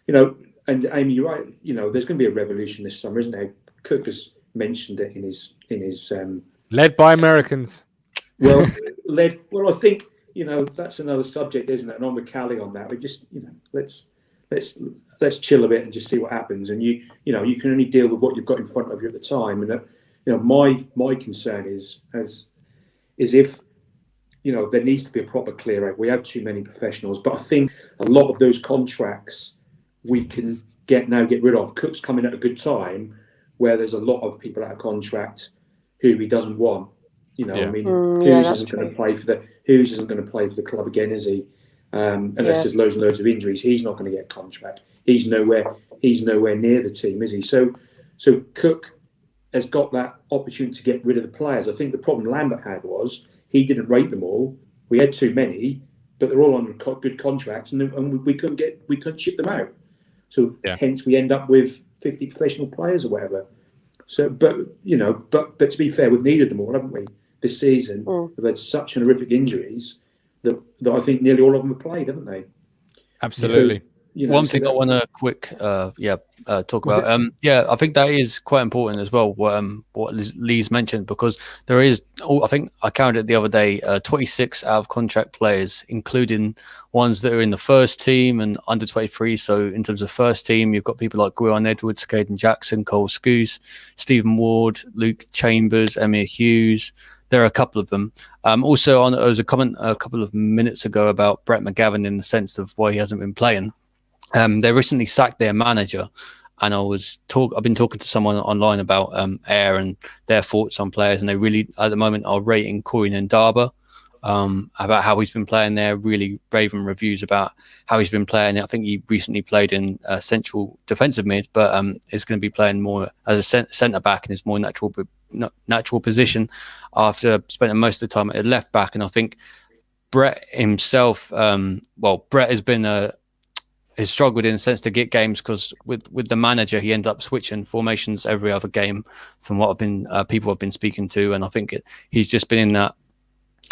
you know, and Amy, you're right. You know, there's going to be a revolution this summer, isn't there? Cook has mentioned it in his
led by Americans.
Well, I think, you know, that's another subject, isn't it? And I'm with Callie on that. We just, you know, let's chill a bit and just see what happens. And you know, you can only deal with what you've got in front of you at the time. And you know, my concern is if, you know, there needs to be a proper clear out. We have too many professionals, but I think a lot of those contracts we can get rid of. Cook's coming at a good time where there's a lot of people out of contract who he doesn't want. You know, I mean, Hughes isn't going to play for the club again, is he? Unless there's loads and loads of injuries, he's not going to get a contract. He's nowhere near the team, is he? So Cook has got that opportunity to get rid of the players. I think the problem Lambert had was he didn't rate them all. We had too many, but they're all on good contracts, and we couldn't ship them out. So hence we end up with 50 professional players or whatever. So, but to be fair, we've needed them all, haven't we? This season, we've had such horrific injuries that I think nearly all of them have played, haven't they?
Absolutely.
One thing I want to talk about. I think that is quite important as well. What Lee's mentioned, because there is, I think I counted the other day, 26 out of contract players, including ones that are in the first team and under 23. So in terms of first team, you've got people like Gwion Edwards, Caden Jackson, Cole Scouse, Stephen Ward, Luke Chambers, Emir Hughes. There are a couple of them. Also, there was a comment a couple of minutes ago about Brett McGavin in the sense of why he hasn't been playing. They recently sacked their manager, and I've been talking to someone online about Ayr and their thoughts on players, and they really at the moment are rating Coyne and Darber about how he's been playing there. Really raving reviews about how he's been playing. I think he recently played in central defensive mid, but is going to be playing more as a centre back in his more natural position after spending most of the time at left back. And I think Brett himself, Brett has been has struggled in a sense to get games because with the manager he ended up switching formations every other game from what people have been speaking to, and I think he's just been in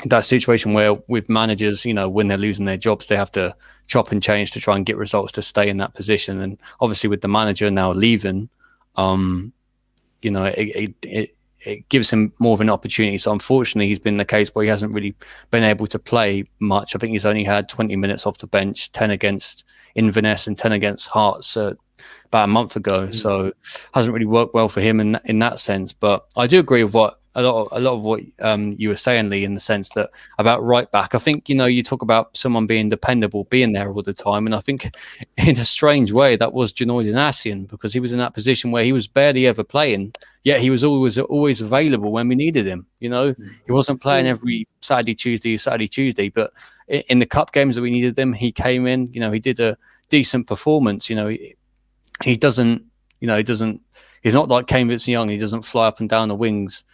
that situation where with managers, when they're losing their jobs, they have to chop and change to try and get results to stay in that position. And obviously with the manager now leaving, it gives him more of an opportunity. So unfortunately, he's been in the case where he hasn't really been able to play much. I think he's only had 20 minutes off the bench, 10 against Inverness and 10 against Hearts about a month ago. So hasn't really worked well for him in that sense. But I do agree with a lot of what you were saying, Lee, in the sense that about right back. I think, you talk about someone being dependable, being there all the time. And I think in a strange way, that was Janoy Danassian, because he was in that position where he was barely ever playing, yet he was always available when we needed him. He wasn't playing every Saturday, Tuesday, but in the cup games that we needed him, he came in, he did a decent performance. He doesn't, he's not like Kane Vincent-Young. He doesn't fly up and down the wings,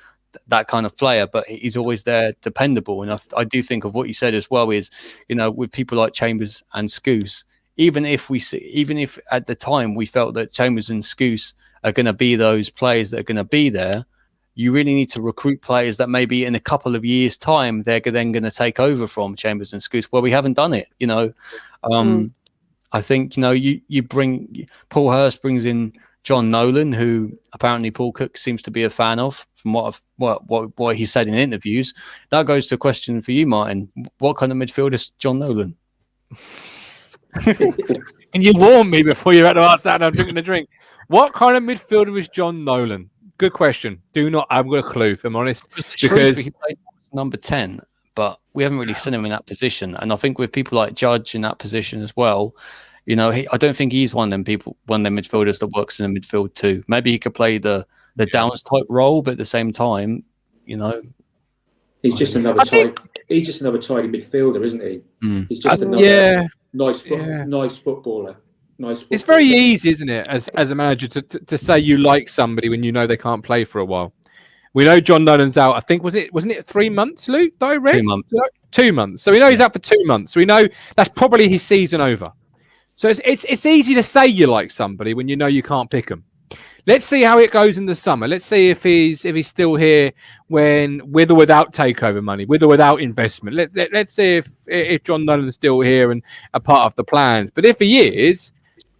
that kind of player, but he's always there, dependable. And I do think of what you said as well is, with people like Chambers and Scouse, even if at the time we felt that Chambers and Scouse are going to be those players that are going to be there, you really need to recruit players that maybe in a couple of years' time they're then going to take over from Chambers and Scouse. Well, we haven't done it, I think you bring Paul Hurst brings in John Nolan, who apparently Paul Cook seems to be a fan of, from what he said in interviews. That goes to a question for you, Martin. What kind of midfielder is John Nolan?
And you warned me before you had to ask that, and I'm drinking a drink. What kind of midfielder is John Nolan? Good question. I've got a clue, if I'm honest. Because
he played number 10, but we haven't really seen him in that position. And I think with people like Judge in that position as well, I don't think he's one of them midfielders that works in the midfield too. Maybe he could play the Downs type role, but at the same time,
he's just another tidy midfielder, isn't he? He's just another nice footballer.
It's very easy, isn't it, as a manager to say you like somebody when they can't play for a while. We know John Nolan's out. I think wasn't it 3 months, Luke? 2 months. 2 months. So we know he's out for 2 months. So we know that's probably his season over. So it's easy to say you like somebody when you can't pick them. Let's see how it goes in the summer. Let's see if he's still here with or without takeover money, with or without investment. Let's see if John Nolan's still here and a part of the plans. But if he is,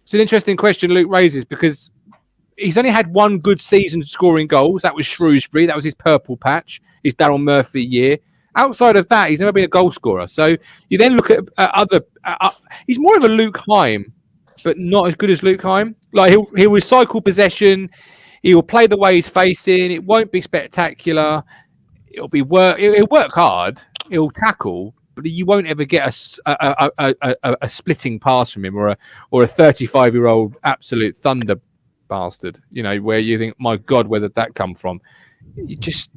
it's an interesting question Luke raises, because he's only had one good season scoring goals. That was Shrewsbury. That was his purple patch, his Daryl Murphy year. Outside of that, he's never been a goal scorer. So you then look at other. He's more of a Luke Heim, but not as good as Luke Heim. Like he'll recycle possession. He will play the way he's facing. It won't be spectacular. It'll be work. He'll work hard. He'll tackle, but you won't ever get a splitting pass from him, or a 35-year-old absolute thunder bastard. Where you think, my God, where did that come from? You just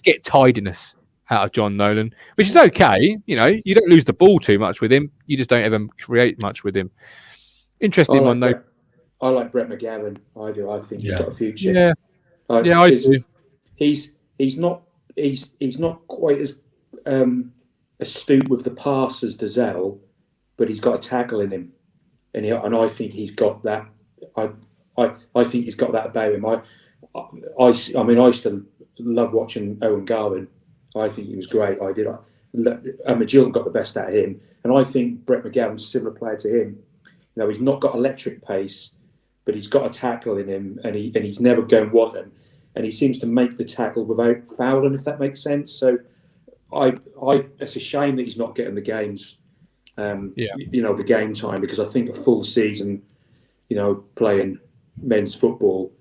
get tidiness out of John Nolan, which is okay. You don't lose the ball too much with him. You just don't ever create much with him. Interesting one, though.
I like Brett McGavin. I do. I think he's got a future.
Yeah, I do.
He's not quite as astute with the pass as Dazelle, but he's got a tackle in him, and I think he's got that. I think he's got that about him. I used to love watching Owen Garvin. I think he was great. I did. Magilton got the best out of him, and I think Brett McGowan's a similar player to him. You know, he's not got electric pace, but he's got a tackle in him, and he's never going wanton, and he seems to make the tackle without fouling, if that makes sense. So, it's a shame that he's not getting the games, you know, the game time, because I think a full season, you know, playing men's football,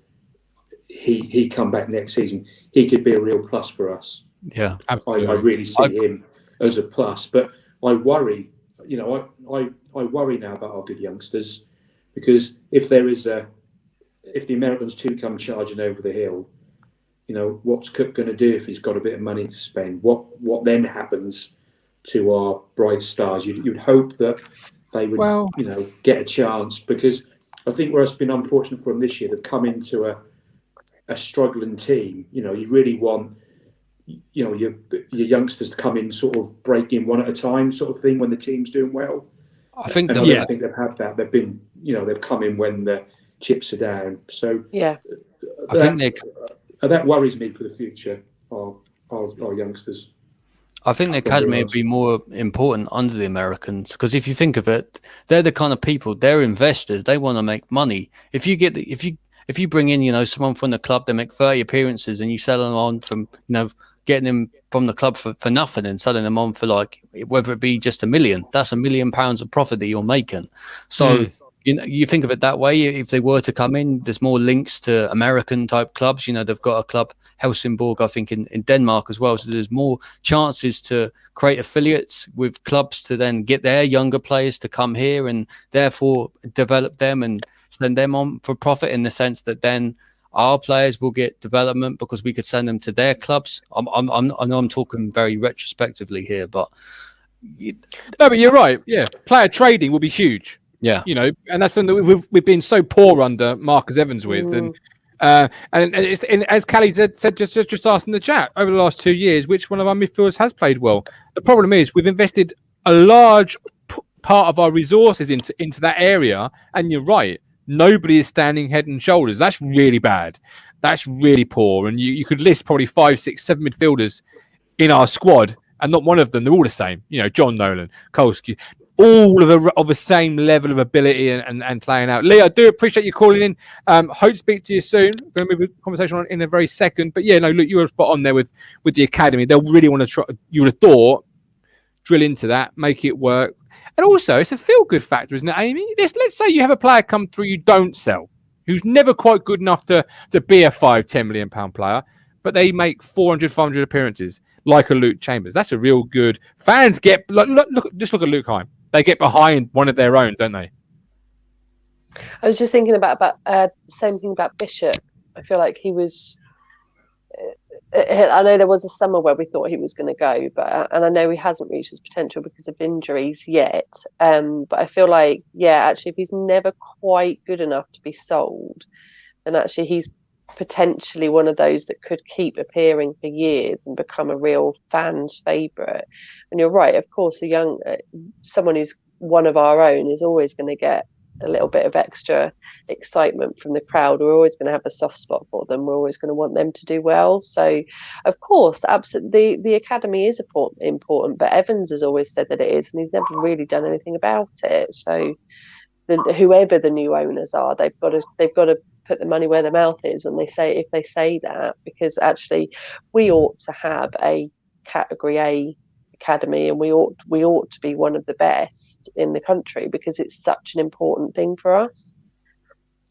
he come back next season, he could be a real plus for us.
Yeah,
I really see him as a plus, but I worry, you know, I worry now about our good youngsters, because if the Americans too come charging over the hill, you know, what's Cook going to do if he's got a bit of money to spend? What then happens to our bright stars? You'd hope that they would, you know, get a chance, because I think where it's been unfortunate for them this year, they've come into a struggling team. You know, you really want, you know, your youngsters to come in, sort of break in one at a time, sort of thing, when the team's doing well.
I think
I think they've had that. They've been, you know, they've come in when the chips are down. So that worries me for the future. Our youngsters.
I think the academy would be more important under the Americans, because if you think of it, they're the kind of people, they're investors. They want to make money. If you bring in, you know, someone from the club, they make 30 appearances, and you sell them on from, you know, getting them from the club for nothing and selling them on for, like, whether it be just £1 million, that's £1 million of profit that you're making. So you know, you think of it that way. If they were to come in, there's more links to American type clubs. You know, they've got a club, Helsingborg, I think, in Denmark as well. So there's more chances to create affiliates with clubs to then get their younger players to come here and therefore develop them and send them on for profit, in the sense that then our players will get development because we could send them to their clubs. I know I'm talking very retrospectively here, but
no, but you're right. Yeah, player trading will be huge.
Yeah,
you know, and that's something that we've been so poor under Marcus Evans with, and as Callie said just asked in the chat, over the last 2 years, which one of our midfielders has played well? The problem is we've invested a large part of our resources into that area, and you're right, nobody is standing head and shoulders. That's really bad. That's really poor, and you could list probably 5, 6, 7 midfielders in our squad, and not one of them, they're all the same. You know, John Nolan, Kolski, all of the same level of ability and playing out. Lee, I do appreciate you calling in. Hope to speak to you soon. Going to move the conversation on in a very second. But yeah, no, look, you were spot on there with the academy. They'll really want to try. You would have thought, drill into that, make it work. And also, it's a feel-good factor, isn't it, Amy? Let's say you have a player come through you don't sell, who's never quite good enough to be a £5-10 million player, but they make 400-500 appearances, like a Luke Chambers. That's a real good. Fans get look at Luke Heim. They get behind one of their own, don't they?
I was just thinking about the same thing about Bishop. I feel like he was. I know there was a summer where we thought he was going to go, and I know he hasn't reached his potential because of injuries yet. But I feel like, actually, if he's never quite good enough to be sold, then actually he's potentially one of those that could keep appearing for years and become a real fan's favourite. And you're right, of course, someone who's one of our own is always going to get a little bit of extra excitement from the crowd. We're always going to have a soft spot for them. We're always going to want them to do well. So, of course, absolutely, the academy is important, but Evans has always said that it is, and he's never really done anything about it. So, whoever the new owners are, they've got to put the money where their mouth is when they say that, because actually we ought to have a category A academy, and we ought to be one of the best in the country, because it's such an important thing for us.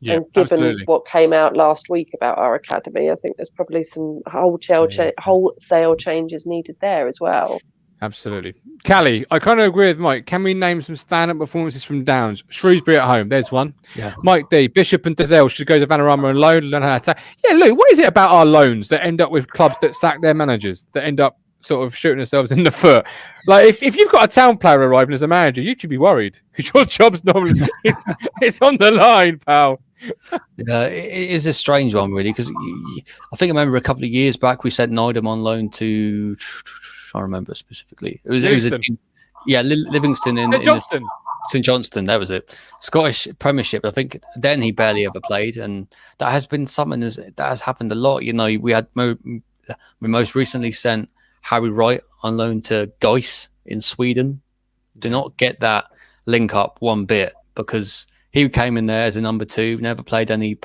And given what came out last week about our academy, I think there's probably some wholesale changes needed there as well.
Absolutely. Callie, I kind of agree with Mike. Can we name some stand-up performances from Downs? Shrewsbury at home, there's one.
Yeah.
Mike D, Bishop and Dazelle should go to Vanarama and loan, learn how to attack. Yeah, Lou, what is it about our loans that end up with clubs that sack their managers, that end up sort of shooting themselves in the foot? Like, if you've got a town player arriving as a manager, you should be worried, because your job's normally it's on the line, pal.
Yeah, it is a strange one, really, because I think I remember a couple of years back we sent Nydam on loan to, I remember specifically. It was a team, Livingston in St Johnstone. That was it. Scottish Premiership. I think then he barely ever played, and that has been something that has happened a lot. You know, we most recently sent Harry Wright on loan to Geiss in Sweden. Do not get that link up one bit, because He came in there as a number 2, never played any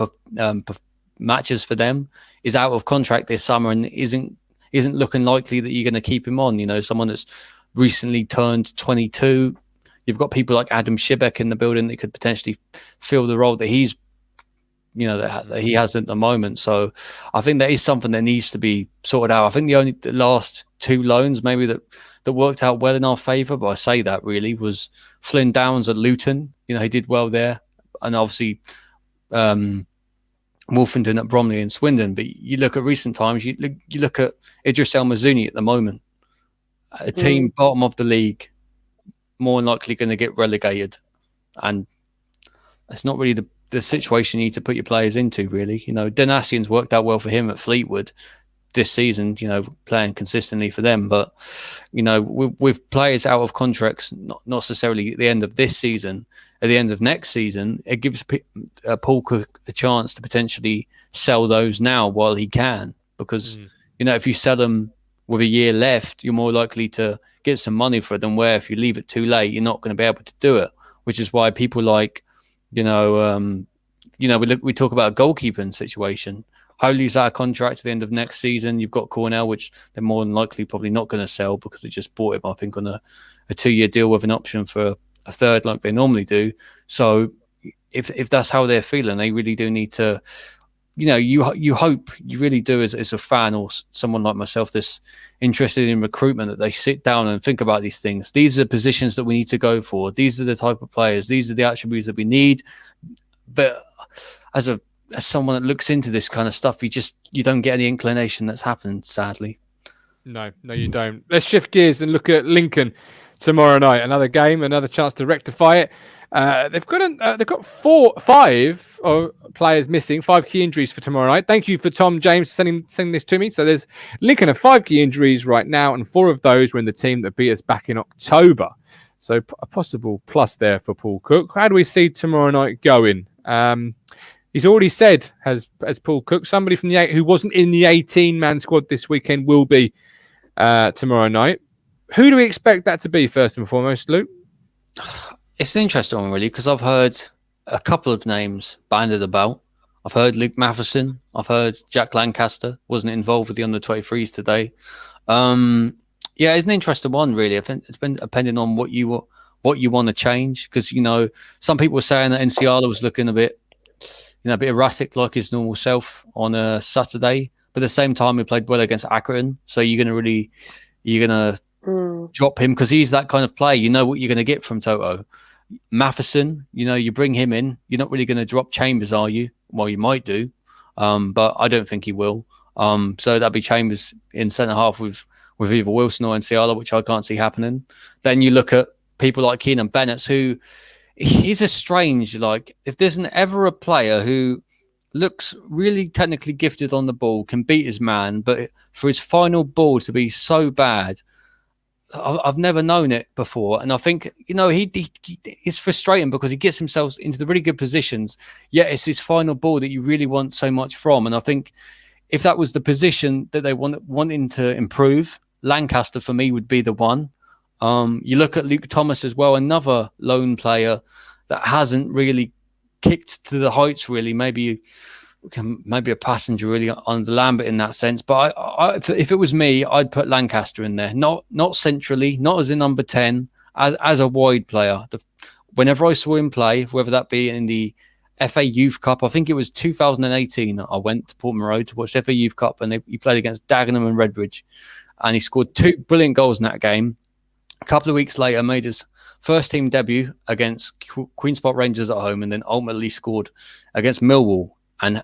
matches for them, is out of contract this summer and isn't looking likely that you're going to keep him on. You know, someone that's recently turned 22. You've got people like Adam Shibek in the building that could potentially fill the role that he's, you know, that he has at the moment. So I think that is something that needs to be sorted out. I think the last 2 loans maybe that worked out well in our favour, but I say that really, was Flynn Downs at Luton. You know, he did well there, and obviously Wolfenden at Bromley and Swindon. But you look at recent times, you look at Idris El Mazouni at the moment, a team bottom of the league, more than likely going to get relegated, and it's not really the situation you need to put your players into, really. You know, Denassian's worked out well for him at Fleetwood this season, you know, playing consistently for them. But, you know, with players out of contracts, not necessarily at the end of this season, at the end of next season, it gives Paul Cook a chance to potentially sell those now while he can. Because, you know, if you sell them with a year left, you're more likely to get some money for them, where if you leave it too late, you're not going to be able to do it, which is why people like, we talk about a goalkeeping situation. Holy's out of contract at the end of next season. You've got Cornell, which they're more than likely probably not going to sell because they just bought him, I think, on a 2-year deal with an option for a third like they normally do. So if that's how they're feeling, they really do need to, you know, you hope, you really do as a fan or someone like myself that's interested in recruitment, that they sit down and think about these things. These are the positions that we need to go for. These are the type of players. These are the attributes that we need. But as someone that looks into this kind of stuff, you don't get any inclination that's happened, sadly.
No, you don't. Let's shift gears and look at Lincoln tomorrow night. Another game, another chance to rectify it. They've got 5 players missing, 5 key injuries for tomorrow night. Thank you for Tom James sending this to me. So there's Lincoln have 5 key injuries right now, and 4 of those were in the team that beat us back in October. So a possible plus there for Paul Cook. How do we see tomorrow night going? He's already said, as Paul Cook, somebody from the who wasn't in the 18-man squad this weekend will be tomorrow night. Who do we expect that to be first and foremost, Luke?
It's an interesting one, really, because I've heard a couple of names banded about. I've heard Luke Matheson. I've heard Jack Lancaster wasn't involved with the under-23s today. Yeah, it's an interesting one, really. I think it's been depending on what you want to change, because, you know, some people were saying that Enciala was looking a bit erratic, like his normal self on a Saturday. But at the same time, he played well against Accrington, so you're gonna drop him because he's that kind of player. You know what you're gonna get from Toto. Matheson, you know, you bring him in, you're not really gonna drop Chambers, are you? Well, you might do, but I don't think he will. So that'd be Chambers in centre half with either Wilson or Enciala, which I can't see happening. Then you look at people like Keenan Bennett, who he's a strange, like, if there's ever a player who looks really technically gifted on the ball, can beat his man, but for his final ball to be so bad, I've never known it before. And I think, you know, it's frustrating because he gets himself into the really good positions, yet it's his final ball that you really want so much from. And I think if that was the position that they wanting to improve, Lancaster for me would be the one. You look at Luke Thomas as well, another lone player that hasn't really kicked to the heights, really. Maybe a passenger really on the Lambert in that sense. But if it was me, I'd put Lancaster in there, not centrally, not as a number 10, as a wide player. Whenever I saw him play, whether that be in the FA Youth Cup, I think it was 2018, I went to Portman Road to watch FA Youth Cup, and he played against Dagenham and Redbridge, and he scored 2 brilliant goals in that game. A couple of weeks later, made his first team debut against Queen's Park Rangers at home, and then ultimately scored against Millwall. And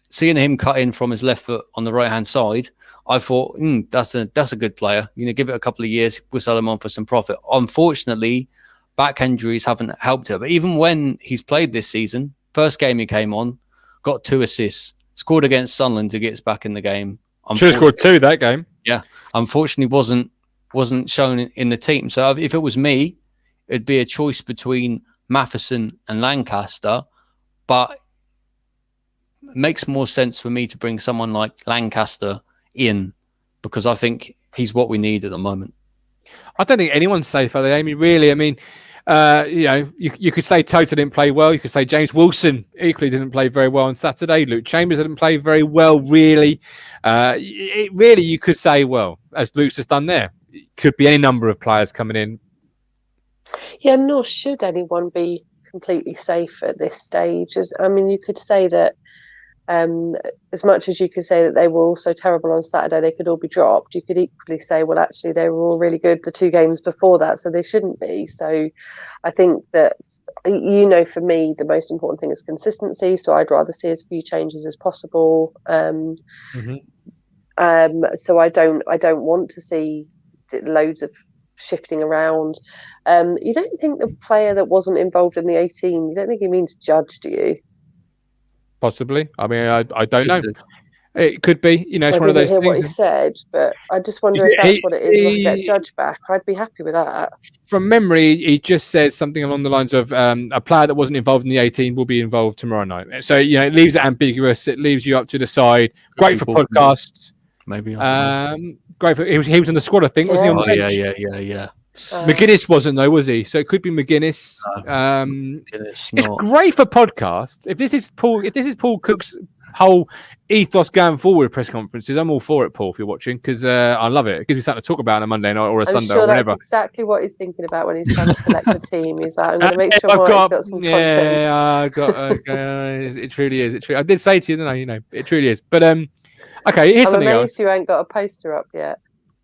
seeing him cut in from his left foot on the right-hand side, I thought, that's a good player. You know, give it a couple of years, we'll sell him on for some profit. Unfortunately, back injuries haven't helped him. But even when he's played this season, first game he came on, got 2 assists, scored against Sunderland to get us back in the game.
Should have scored 2 that game.
Yeah, unfortunately wasn't shown in the team. So if it was me, it'd be a choice between Matheson and Lancaster, but it makes more sense for me to bring someone like Lancaster in, because I think he's what we need at the moment.
I don't think anyone's safe, are they, Amy? Really? I mean, You could say Toto didn't play well. You could say James Wilson equally didn't play very well on Saturday. Luke Chambers didn't play very well, really. Really, you could say, well, as Luke's just done there, it could be any number of players coming in.
Yeah, nor should anyone be completely safe at this stage. You could say that as much as you could say that they were all so terrible on Saturday, they could all be dropped. You could equally say, well, actually, they were all really good the 2 games before that, so they shouldn't be. So I think that, for me, the most important thing is consistency. So I'd rather see as few changes as possible. So I don't want to see loads of shifting around. You don't think the player that wasn't involved in the 18, you don't think he means Judge, do you?
Possibly. I mean, I don't know. It could be. It's one of those
things. I didn't hear what he said, but I just wonder if that's what it is. We'll get Judge back. I'd be happy with that.
From memory, he just says something along the lines of a player that wasn't involved in the 18 will be involved tomorrow night. So, it leaves it ambiguous. It leaves you up to decide. Great for podcasts.
Maybe.
Great for, he was on the squad, I think.
Yeah.
Wasn't he on the bench?
Yeah.
McGuinness wasn't though, was he? So it could be McGuinness. It's great for podcasts. If this is Paul Cook's whole ethos going forward press conferences, I'm all for it, Paul. If you're watching, because I love it. It gives me something to talk about on a Monday night or a Sunday or whatever.
That's exactly what he's thinking about when he's trying to select a team. He's like, I'm going to make sure I've got some content.
Yeah, I got. It truly is. I did say to you, didn't I? It truly is. But okay, here's something else.
I'm amazed you ain't got a poster up yet.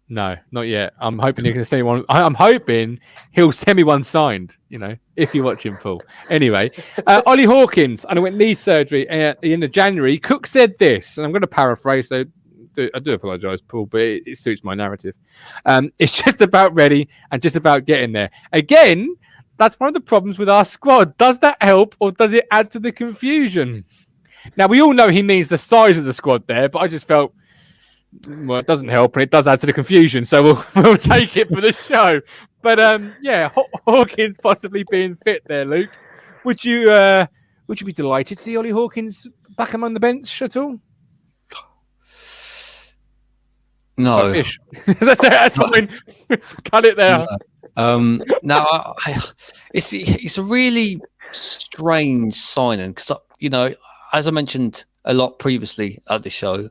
No, not yet. I'm hoping you can send me one. I'm hoping he'll send me one signed, if you're watching, Paul. Anyway, Ollie Hawkins underwent knee surgery at the end of January. Cook said this, and I'm going to paraphrase, so I do apologise, Paul, but it suits my narrative. It's just about ready and just about getting there. Again, that's one of the problems with our squad. Does that help or does it add to the confusion? Now, we all know he means the size of the squad there, but I just felt, well, it doesn't help, and it does add to the confusion. So we'll take it for the show. But Hawkins possibly being fit there, Luke. Would you be delighted to see Ollie Hawkins back among the bench at all?
No.
That's fine. Cut it there.
No. It's a really strange signing because as I mentioned a lot previously at the show.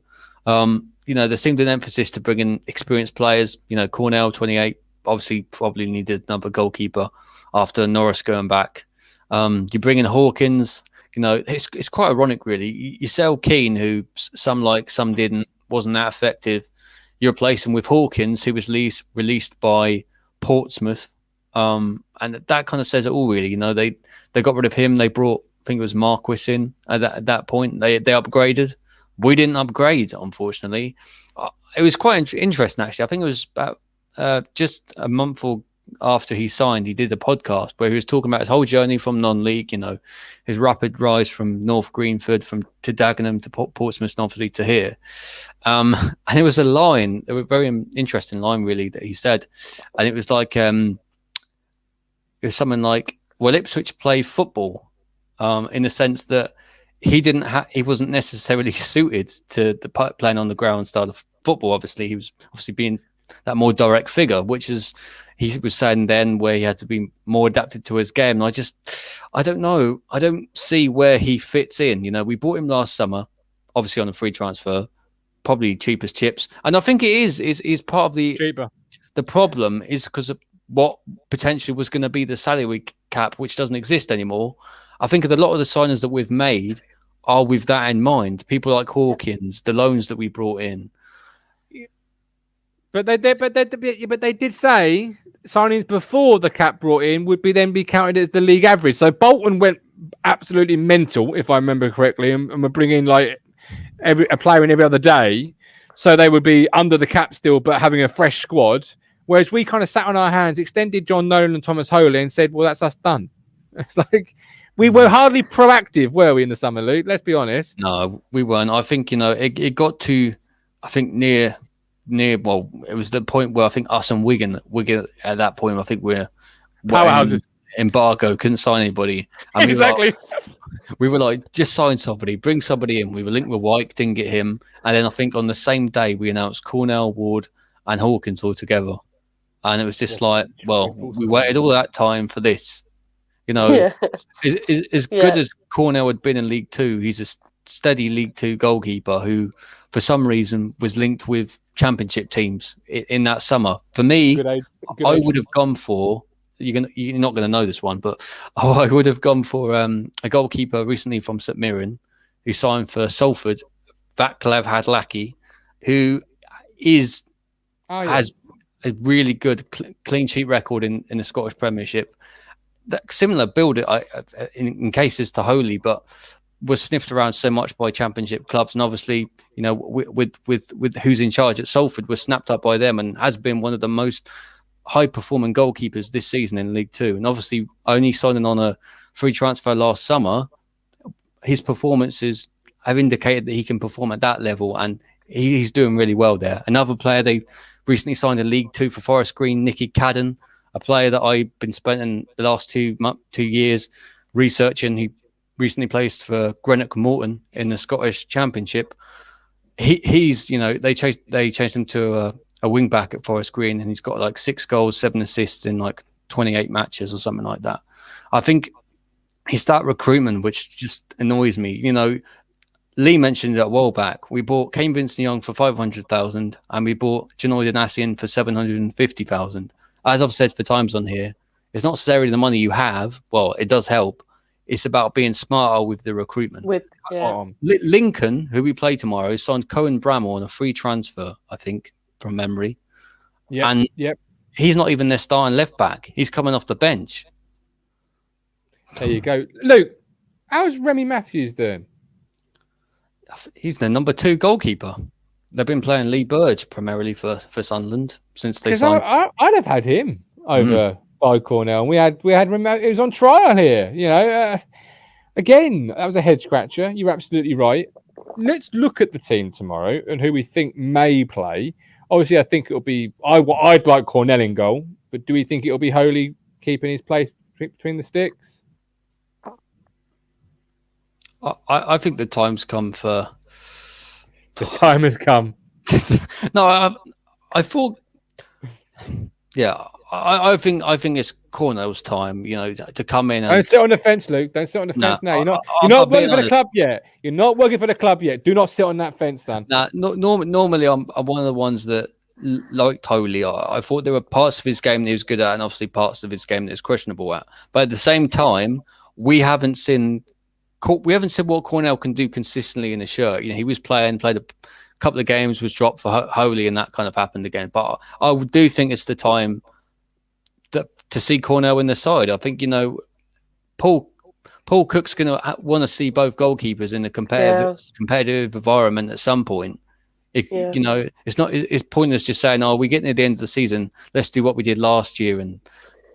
There seemed an emphasis to bring in experienced players. Cornell, 28, obviously probably needed another goalkeeper after Norris going back. You bring in Hawkins. It's quite ironic, really. You sell Keane, who some like, some didn't, wasn't that effective. You replace him with Hawkins, who was released by Portsmouth. And that kind of says it all, really. They got rid of him. They brought, I think it was Marquis in at that point. They upgraded. We didn't upgrade, unfortunately. It was quite interesting, actually. I think it was about just a month after he signed, he did a podcast where he was talking about his whole journey from non-league, his rapid rise from North Greenford, to Dagenham, to Portsmouth, and obviously to here. And it was a very interesting line, really, that he said. And it was like, it was something like, well, Ipswich play football in the sense that he wasn't necessarily suited to the playing on the ground style of football. Obviously, he was being that more direct figure, which is he was saying then where he had to be more adapted to his game. And I don't know. I don't see where he fits in. We bought him last summer, obviously on a free transfer, probably cheap as chips. And I think it is part of the
cheaper. The
problem is because of what potentially was going to be the salary cap, which doesn't exist anymore. I think a lot of the signings that we've made are with that in mind. People like Hawkins, the loans that we brought in.
But they did say signings before the cap brought in would be counted as the league average. So Bolton went absolutely mental, if I remember correctly, and we're bringing like a player in every other day. So they would be under the cap still, but having a fresh squad. Whereas we kind of sat on our hands, extended John Nolan and Thomas Holy and said, well, that's us done. It's like we were hardly proactive, were we, in the summer, Luke? Let's be honest.
No, we weren't. I think, it got to, I think near, well, it was the point where I think us and Wigan at that point, I think we're
powerhouses.
Embargo, couldn't sign anybody. And
exactly.
We were like, just sign somebody, bring somebody in. We were linked with White, didn't get him. And then I think on the same day, we announced Cornell, Ward and Hawkins all together. and it was just like, well, we waited all that time for this. You know,
Yeah.
as good as Cornell had been in League Two, he's a steady League Two goalkeeper who, for some reason, was linked with Championship teams in that summer. For me, I would have gone for. You're not going to know this one, but I would have gone for a goalkeeper recently from St Mirren who signed for Salford, Vaclav Hadlaki, who has a really good clean sheet record in the Scottish Premiership. That similar build in cases to Holy, but was sniffed around so much by Championship clubs, and obviously, you know, with who's in charge at Salford, was snapped up by them and has been one of the most high-performing goalkeepers this season in League Two. And obviously, only signing on a free transfer last summer, his performances have indicated that he can perform at that level, and he's doing really well there. Another player they recently signed in League Two for Forest Green, Nicky Cadden, a player that I've been spending the last 2 years researching. He recently placed for Greenock Morton in the Scottish Championship. He's, you know, they changed him to a wing back at Forest Green, and he's got like 6 goals, 7 assists in like 28 matches or something like that. I think it's that recruitment which just annoys me. You know, Lee mentioned it a while back. We bought Kane Vincent-Young for 500,000 and we bought Janoy Danassian for 750,000. As I've said for times on here, it's not necessarily the money you have. Well, it does help. It's about being smarter with the recruitment. Lincoln, who we play tomorrow, signed Cohen Bramall on a free transfer, I think, from memory. And he's not even their starting left back. He's coming off the bench.
There you go. Luke, how's Remy Matthews doing?
He's the number 2 goalkeeper. They've been playing Lee Burge primarily for Sunderland since they signed.
I'd have had him over by Cornell. And we had it was on trial here. You know, again, that was a head scratcher. You're absolutely right. Let's look at the team tomorrow and who we think may play. Obviously, I think it'll be. I'd like Cornell in goal, but do we think it'll be Holy keeping his place between the sticks?
I think the time's come for.
The time has come.
No, I thought. Yeah, I think it's Cornell's time. You know, to come in. And...
Don't sit on the fence, Luke. Don't sit on the fence now. You're not working for the club yet. You're not working for the club yet. Do not sit on that fence, son.
Normally, I'm one of the ones that liked Holy. I thought there were parts of his game that he was good at, and obviously parts of his game that he was questionable at. But at the same time, we haven't seen what Cornell can do consistently in a shirt. You know, he was played a couple of games, was dropped for Holy, and that kind of happened again. But I do think it's the time to see Cornell in the side. I think, you know, Paul Cook's going to want to see both goalkeepers in a competitive environment at some point. You know, it's pointless just saying, "Oh, we're getting at the end of the season. Let's do what we did last year and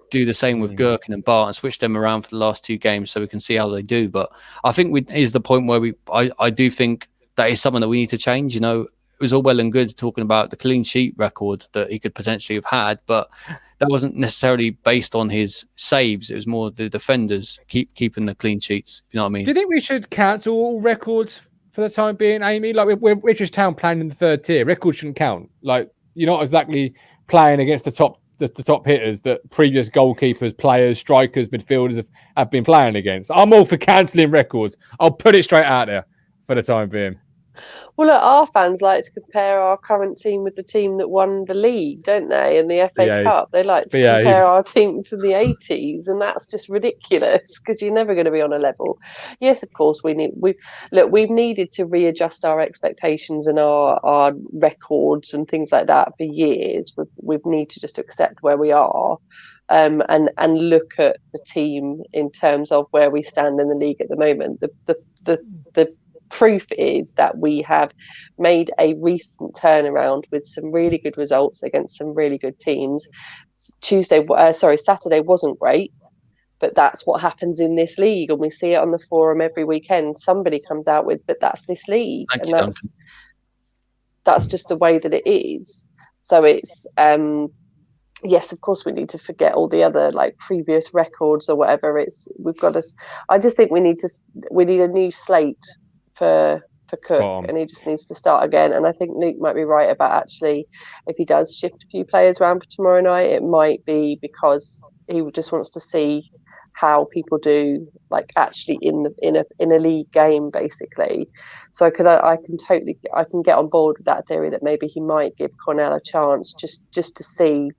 do the same with Gherkin and Barton, switch them around for the last 2 games so we can see how they do." But I think is the point where I do think that is something that we need to change. You know, it was all well and good talking about the clean sheet record that he could potentially have had, but that wasn't necessarily based on his saves. It was more the defenders keeping the clean sheets. You know what I mean? Do
you think we should cancel all records for the time being, Amy? Like, we're Ipswich Town playing in the 3rd tier. Records shouldn't count. Like, you're not exactly playing against the top hitters that previous goalkeepers, players, strikers, midfielders have been playing against. I'm all for cancelling records. I'll put it straight out there for the time being.
Well, look, our fans like to compare our current team with the team that won the league, don't they? And the FA Cup, they like to compare our team from the 80s, and that's just ridiculous because you're never going to be on a level. Yes, of course, we've needed to readjust our expectations and our records and things like that for years. We've need to just accept where we are. And look at the team in terms of where we stand in the league at the moment. The proof is that we have made a recent turnaround with some really good results against some really good teams. Saturday wasn't great, but that's what happens in this league, and we see it on the forum every weekend. Somebody comes out with, but that's this league, that's just the way that it is. So it's yes, of course we need to forget all the other like previous records or whatever. I just think we need a new slate for for Cook, and he just needs to start again. And I think Luke might be right about actually, if he does shift a few players around for tomorrow night, it might be because he just wants to see how people do, like actually in a league game, basically. So I can get on board with that theory that maybe he might give Cornell a chance just to see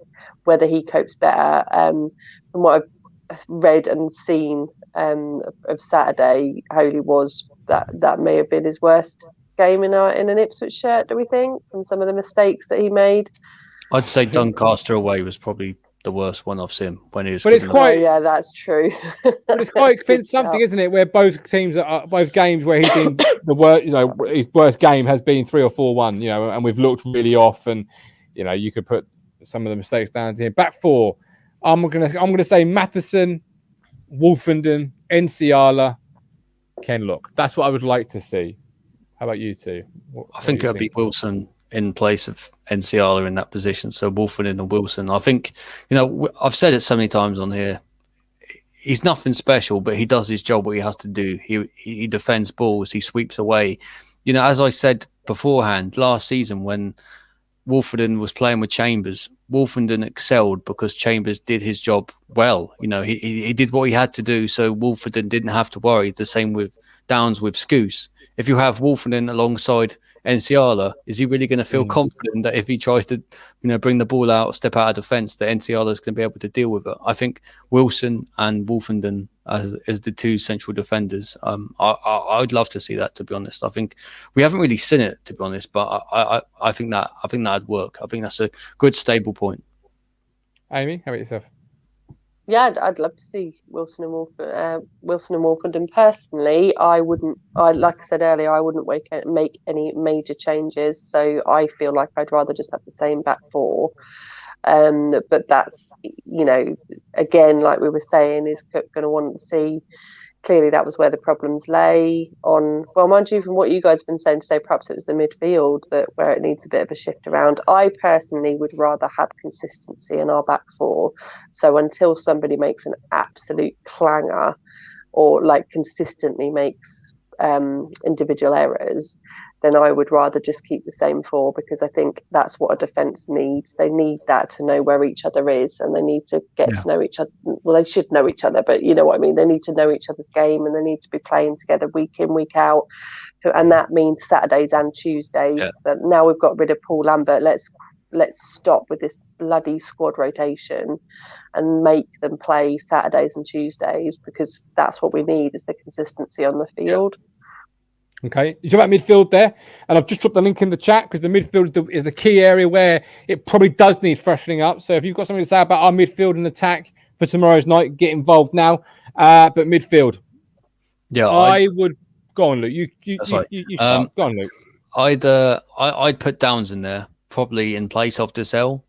whether he copes better. From what I've read and seen of Saturday, Holy was that may have been his worst game in an Ipswich shirt. Do we think, from some of the mistakes that he made?
I'd say Doncaster away was probably the worst one I've seen when he was.
But it's quite,
yeah, that's true.
But it's quite something, isn't it? Where both teams both games where he's been the worst, his worst game has been 3 or 4-1, and we've looked really off, and you could put some of the mistakes down to him. Back four, I'm gonna say Matheson, Wolfenden, Enciala, Ken Look. That's what I would like to see. How about you two?
I think it'll be Wilson in place of Enciala in that position. So Wolfenden and Wilson. I think, I've said it so many times on here. He's nothing special, but he does his job, what he has to do. He defends balls, he sweeps away. As I said beforehand, last season when Wolfenden was playing with Chambers, Wolfenden excelled because Chambers did his job well. He did what he had to do, so Wolfenden didn't have to worry. The same with Downs with Scouse. If you have Wolfenden alongside Enciala, is he really going to feel confident that if he tries to, bring the ball out, step out of defence, that Enciala is going to be able to deal with it? I think Wilson and Wolfenden as the two central defenders. I would love to see that, to be honest. I think we haven't really seen it, to be honest, but I think that'd work. I think that's a good stable point.
Amy, how about yourself?
Yeah, I'd love to see Wilson and Wolfenden. Personally, like I said earlier, I wouldn't make any major changes. So I feel like I'd rather just have the same back four. But that's, again, like we were saying, is Cook going to want to see? Clearly, that was where the problems lay on. Well, mind you, from what you guys have been saying today, perhaps it was the midfield where it needs a bit of a shift around. I personally would rather have consistency in our back four. So until somebody makes an absolute clanger or consistently makes individual errors, then I would rather just keep the same four, because I think that's what a defence needs. They need that to know where each other is, and they need to get to know each other. Well, they should know each other, but you know what I mean? They need to know each other's game, and they need to be playing together week in, week out. And that means Saturdays and Tuesdays.
Yeah.
But now we've got rid of Paul Lambert. Let's stop with this bloody squad rotation and make them play Saturdays and Tuesdays, because that's what we need, is the consistency on the field.
Yeah. Okay, you talk about midfield there, and I've just dropped the link in the chat, because the midfield is a key area where it probably does need freshening up. So if you've got something to say about our midfield and attack for tomorrow's night, get involved now. But midfield, I would go on, Luke. You start. Go on, Luke.
I'd put Downs in there, probably in place of Dizelle.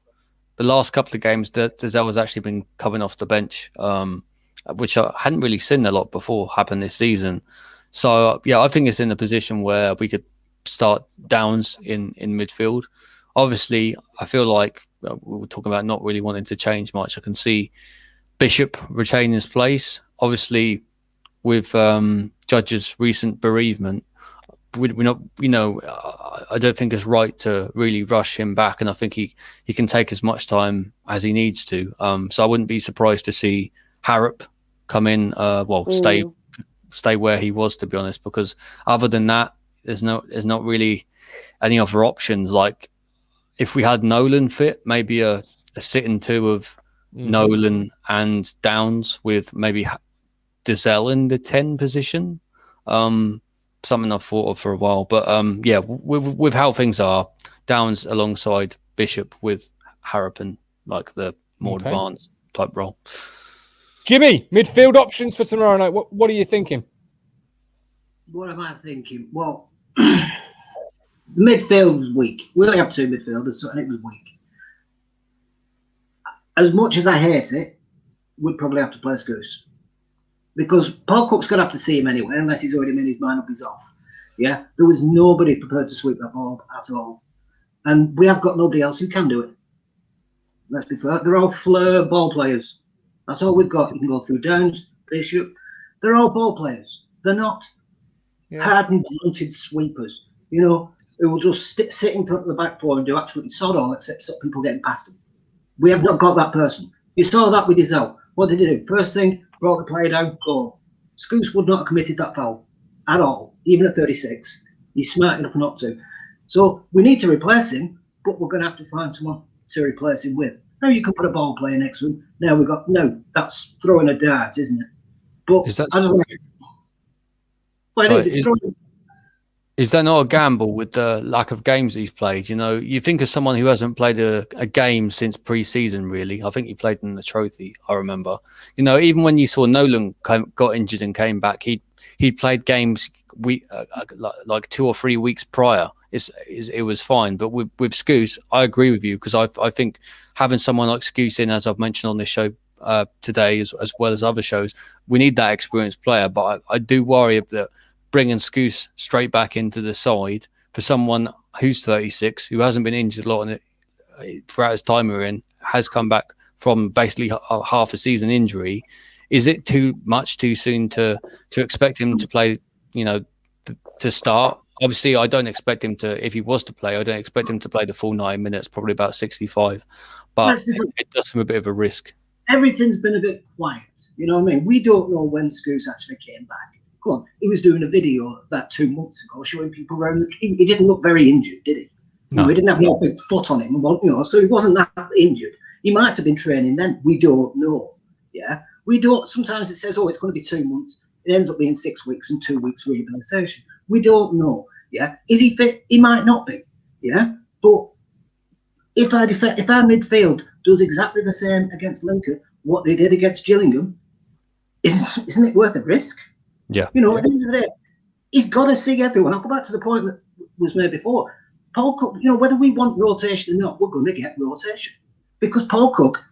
The last couple of games, Dizelle has actually been coming off the bench, which I hadn't really seen a lot before happen this season. So, I think it's in a position where we could start Downs in midfield. Obviously, I feel like we were talking about not really wanting to change much. I can see Bishop retain his place. Obviously, with Judge's recent bereavement, we're not, I don't think it's right to really rush him back. And I think he can take as much time as he needs to. So I wouldn't be surprised to see Harrop come in, stay where he was, to be honest, because other than that, there's not really any other options. Like if we had Nolan fit, maybe a sit-in two of Nolan and Downs with maybe Dizelle in the 10 position. Something I've thought of for a while, but with how things are, Downs alongside Bishop with Harrop and the more advanced type role.
Jimmy, midfield options for tomorrow night. What are you thinking?
What am I thinking? Well, the midfield was weak. We only have two midfielders, so it was weak. As much as I hate it, we'd probably have to play Scouse, because Paul Cook's going to have to see him anyway, unless he's already made his mind up he's off. Yeah, there was nobody prepared to sweep that ball at all, and we have got nobody else who can do it. Let's be fair. They're all flair ball players. That's all we've got. You can go through Downs, Bishop. They're all ball players. They're not hardened, blunted sweepers, you know, who will just sit in front of the back four and do absolutely sod all except stop people getting past them. We have not got that person. You saw that with Giselle. What did he do? First thing, brought the player down, goal. Scouse would not have committed that foul at all, even at 36. He's smart enough not to. So we need to replace him, but we're going to have to find someone to replace him with. Now you can put a ball player next to him. Now we've got, no, that's throwing a dart, isn't it? But
Is that,
I don't know. Well,
sorry,
it's throwing.
is that not a gamble with the lack of games he's played? You know, you think of someone who hasn't played a game since pre-season, really. I think he played in the trophy, I remember. You know, even when you saw Nolan got injured and came back, he played games like 2 or 3 weeks prior. It was fine. But with Scouse, I agree with you, because I think having someone like Scouse in, as I've mentioned on this show today, as well as other shows, we need that experienced player. But I do worry of that bringing Scouse straight back into the side for someone who's 36, who hasn't been injured a lot throughout his time we're in, has come back from basically half a season injury. Is it too soon to expect him to play, you know, to start? Obviously, I don't expect him to, if he was to play, I don't expect him to play the full 9 minutes, probably about 65. But it does seem a bit of a risk.
Everything's been a bit quiet. You know what I mean? We don't know when Scouse actually came back. Come on, he was doing a video about 2 months ago showing people around. He didn't look very injured, did he?
No.
He didn't have no big foot on him, you know, so he wasn't that injured. He might have been training then. We don't know. Yeah, we don't. Sometimes it says, oh, it's going to be 2 months. It ends up being 6 weeks and 2 weeks rehabilitation. We don't know. Yeah, is he fit? He might not be. Yeah, but if our midfield does exactly the same against Lincoln, what they did against Gillingham, isn't it worth a risk?
Yeah.
You know, at the end of the day, he's got to see everyone. I'll go back to the point that was made before. Paul Cook, you know, whether we want rotation or not, we're going to get rotation. Because Paul Cook,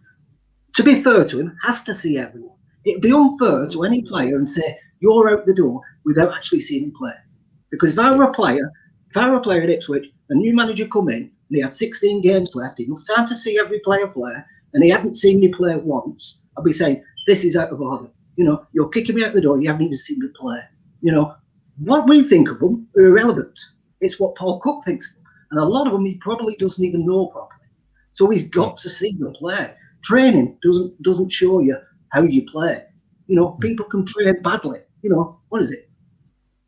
to be fair to him, has to see everyone. It'd be unfair to any player and say, you're out the door without actually seeing him play. Because if I were a player at Ipswich, a new manager come in, and he had 16 games left, enough time to see every player play, and he hadn't seen me play once, I'd be saying, this is out of order. You know, you're kicking me out the door, you haven't even seen me play. You know, what we think of them are irrelevant. It's what Paul Cook thinks of them. And a lot of them he probably doesn't even know properly. So he's got to see them play. Training doesn't show you how you play. You know, people can train badly. You know, what is it?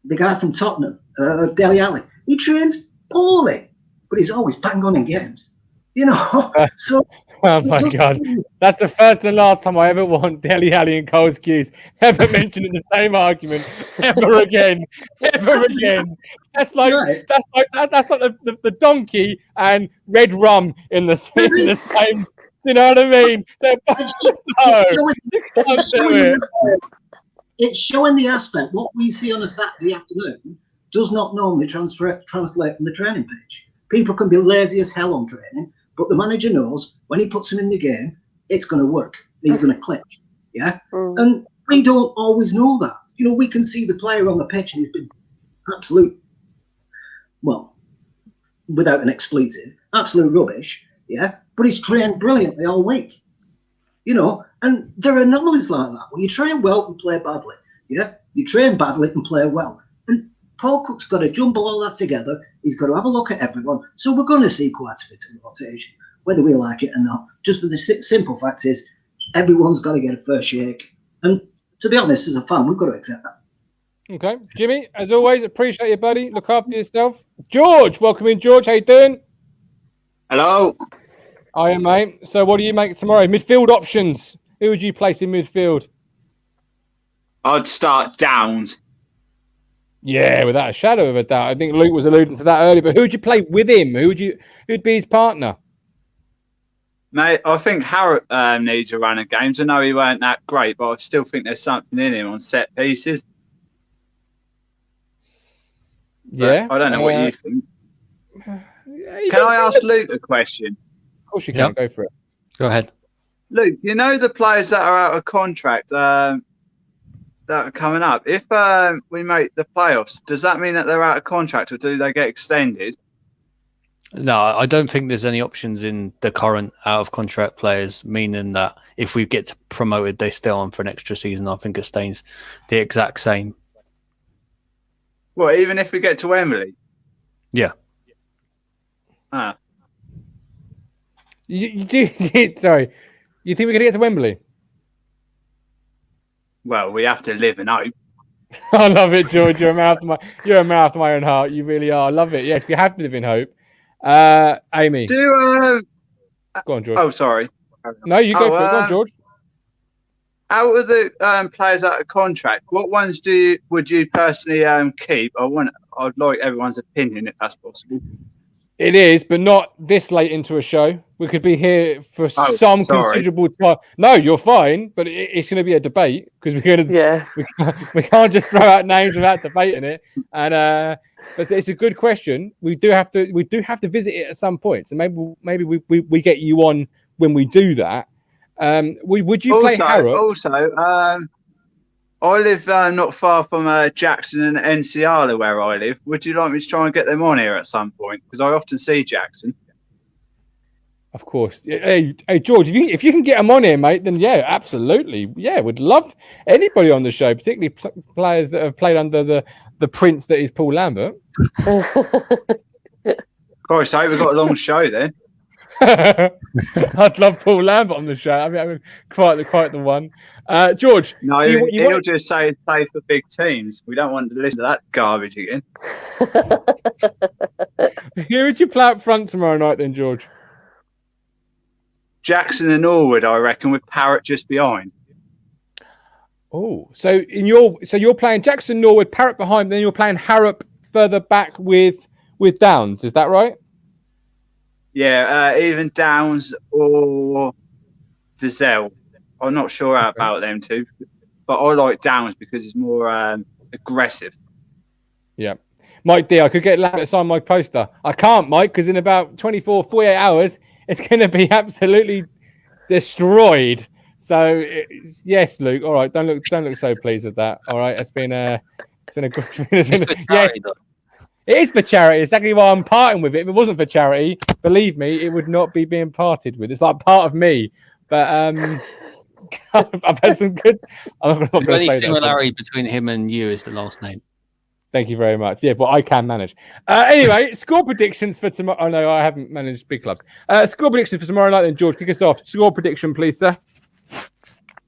The guy from Tottenham, Dele Alli, he trains poorly, but he's always bang on in games. You know, so...
Oh my God, that's the first and last time I ever want Dele Alli and Cole Scouse ever mentioned in the same argument ever again. That's like the donkey and red rum in the same. You know what I mean?
It's showing the aspect. What we see on a Saturday afternoon does not normally translate from the training pitch. People can be lazy as hell on training, but the manager knows when he puts him in the game, it's going to work. He's going to click. Yeah. And we don't always know that. You know, we can see the player on the pitch and he's been absolute, well, without an expletive, absolute rubbish. Yeah. But he's trained brilliantly all week. You know, and there are anomalies like that where you train well and play badly. Yeah. You train badly and play well. And Paul Cook's got to jumble all that together. He's got to have a look at everyone. So we're going to see quite a bit of rotation, whether we like it or not. Just for the simple fact is, everyone's got to get a first shake. And to be honest, as a fan, we've got to accept that.
Okay. Jimmy, as always, appreciate you, buddy. Look after yourself. George, welcome in, George. How you doing?
Hello.
I am, mate. So what do you make tomorrow? Midfield options. Who would you place in midfield?
I'd start Downs.
Yeah, without a shadow of a doubt. I think Luke was alluding to that earlier, but who would you play with him? Who'd be his partner?
Mate, I think Harrop needs a run of games. I know he weren't that great, but I still think there's something in him on set pieces.
Yeah.
But I don't know what you think. Can I ask Luke a question?
Of course you can. Go for it.
Go ahead.
Luke, you know the players that are out of contract that are coming up? If we make the playoffs, does that mean that they're out of contract or do they get extended?
No, I don't think there's any options in the current out of contract players, meaning that if we get promoted, they stay on for an extra season. I think it stays the exact same.
Well, even if we get to Wembley.
Yeah.
Ah,
You do. Sorry, you think we're gonna get to Wembley?
well, we have to live and hope.
I love it, George. You're a man after my own heart. You really are. I love it. Yes, we have to live in hope. Amy,
Do
go on, George.
oh, sorry.
No, you go for it. Go on, George.
Out of the players out of contract, what ones would you personally keep? I'd like everyone's opinion if that's possible.
It is, but not this late into a show. We could be here for some
sorry.
considerable time. No, you're fine, but it's going to be a debate because we're going to.
Yeah.
We can't just throw out names without debating it. And but it's a good question. We do have to visit it at some point. So maybe we get you on when we do that. Would you play Harrop?
Also, I live not far from Jackson and Enciala, where I live. Would you like me to try and get them on here at some point? Because I often see Jackson.
Of course. Hey, George, if you can get them on here, mate, then yeah, absolutely. Yeah, would love anybody on the show, particularly players that have played under the prince that is Paul Lambert.
Gosh, I hope we've got a long show then.
I'd love Paul Lambert on the show. I mean quite the one. George,
no, he'll just say play for big teams. We don't want to listen to that garbage again.
Who would you play up front tomorrow night then, George?
Jackson and Norwood, I reckon, with Parrott just behind.
Oh, so you're playing Jackson, Norwood, Parrott behind, then you're playing Harrop further back with Downs. Is that right?
Yeah, even Downs or Dizelle. I'm not sure about them two, but I like Downs because he's more aggressive.
Yeah. Mike D, I could get Lambert to sign my poster. I can't, Mike, because in about 48 hours, it's going to be absolutely destroyed. So, yes, Luke. All right, don't look so pleased with that. All right, it's been a yes. It is for charity. Exactly why I'm parting with it. If it wasn't for charity, believe me, it would not be being parted with. It's like part of me. But I've had some good.
The only similarity between him and you is the last name.
Thank you very much. Yeah, but I can manage. Anyway, score predictions for tomorrow. Oh no, I haven't managed big clubs. Score predictions for tomorrow night. Then George, kick us off. Score prediction, please, sir.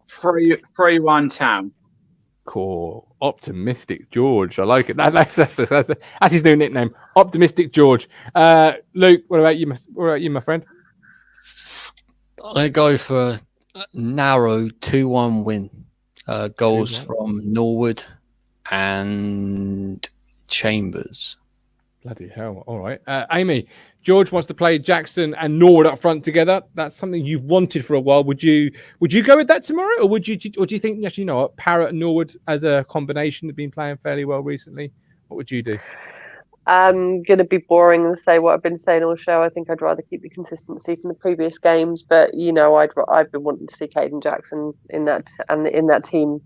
3-1 Town.
Cool. Optimistic George. I like it. That's his new nickname. Optimistic George. Luke, what about you, my friend?
I go for a narrow 2-1 win. Goals 2-1 from Norwood and Chambers.
Bloody hell. All right. Amy, George wants to play Jackson and Norwood up front together. That's something you've wanted for a while. Would you go with that tomorrow? Or do you think, actually, you know what, Parrott and Norwood as a combination have been playing fairly well recently? What would you do?
I'm going to be boring and say what I've been saying all show. I think I'd rather keep the consistency from the previous games, but you know, I've been wanting to see Caden Jackson in that team.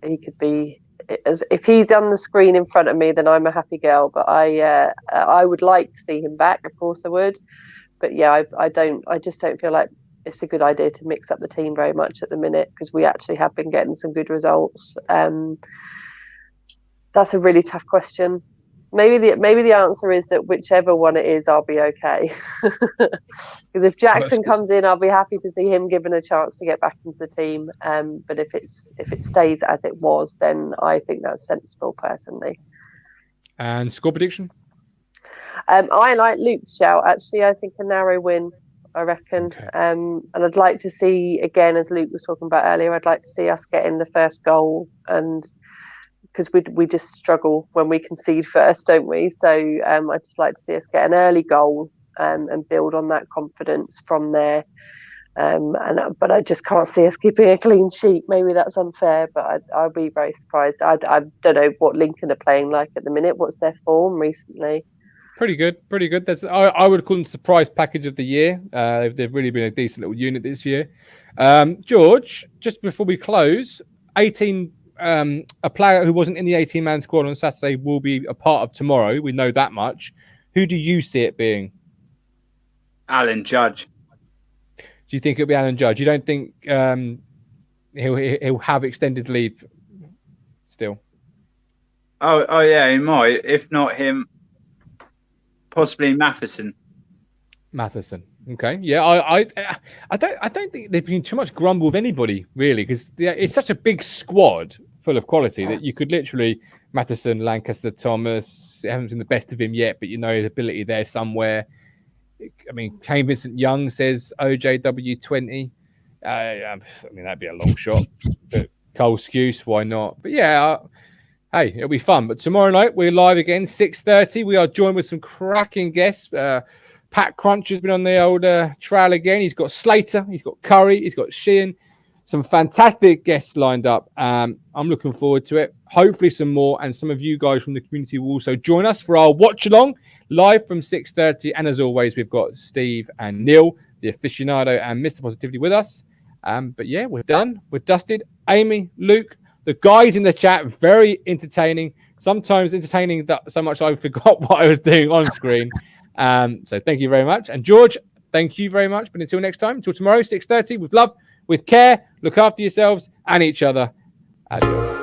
He could be, if he's on the screen in front of me, then I'm a happy girl. But I would like to see him back. Of course, I would. But yeah, I just don't feel like it's a good idea to mix up the team very much at the minute because we actually have been getting some good results. That's a really tough question. Maybe the answer is that whichever one it is, I'll be okay. Because if Jackson comes in, I'll be happy to see him given a chance to get back into the team. But if it stays as it was, then I think that's sensible personally.
And score prediction?
I like Luke's shout. Actually, I think a narrow win. I reckon. Okay. And I'd like to see, again, as Luke was talking about earlier, I'd like to see us getting the first goal and. Because we just struggle when we concede first, don't we? So I'd just like to see us get an early goal and build on that confidence from there. But I just can't see us keeping a clean sheet. Maybe that's unfair, but I'll be very surprised. I don't know what Lincoln are playing like at the minute. What's their form recently?
Pretty good. I would call them surprise package of the year. They've really been a decent little unit this year. George, just before we close, 18. A player who wasn't in the 18-man squad on Saturday will be a part of tomorrow. We know that much. Who do you see it being?
Alan Judge.
Do you think it'll be Alan Judge? You don't think he'll have extended leave still?
Oh yeah, he might. If not him, possibly Matheson.
Matheson. Okay. Yeah. I don't think there's been too much grumble with anybody really, because it's such a big squad full of quality that you could literally Matheson, Lancaster, Thomas. I haven't seen the best of him yet, but his ability there somewhere. I mean, Kane Vincent Young says OJW20. I mean, that'd be a long shot. But Cole Skuse, why not? But yeah, hey, it'll be fun. But tomorrow night we're live again, 6:30. We are joined with some cracking guests. Pat Crunch has been on the old trail again. He's got Slater, he's got Curry, he's got Sheehan. Some fantastic guests lined up. I'm looking forward to it. Hopefully some more, and some of you guys from the community will also join us for our watch along live from 6:30. And as always, we've got Steve and Neil, the aficionado and Mr. Positivity with us. But yeah, we're done. We're dusted. Amy, Luke, the guys in the chat, very entertaining. Sometimes entertaining that so much I forgot what I was doing on screen. So thank you very much. And George, thank you very much. But until next time, until tomorrow, 6:30, with love, with care, look after yourselves and each other. Adios.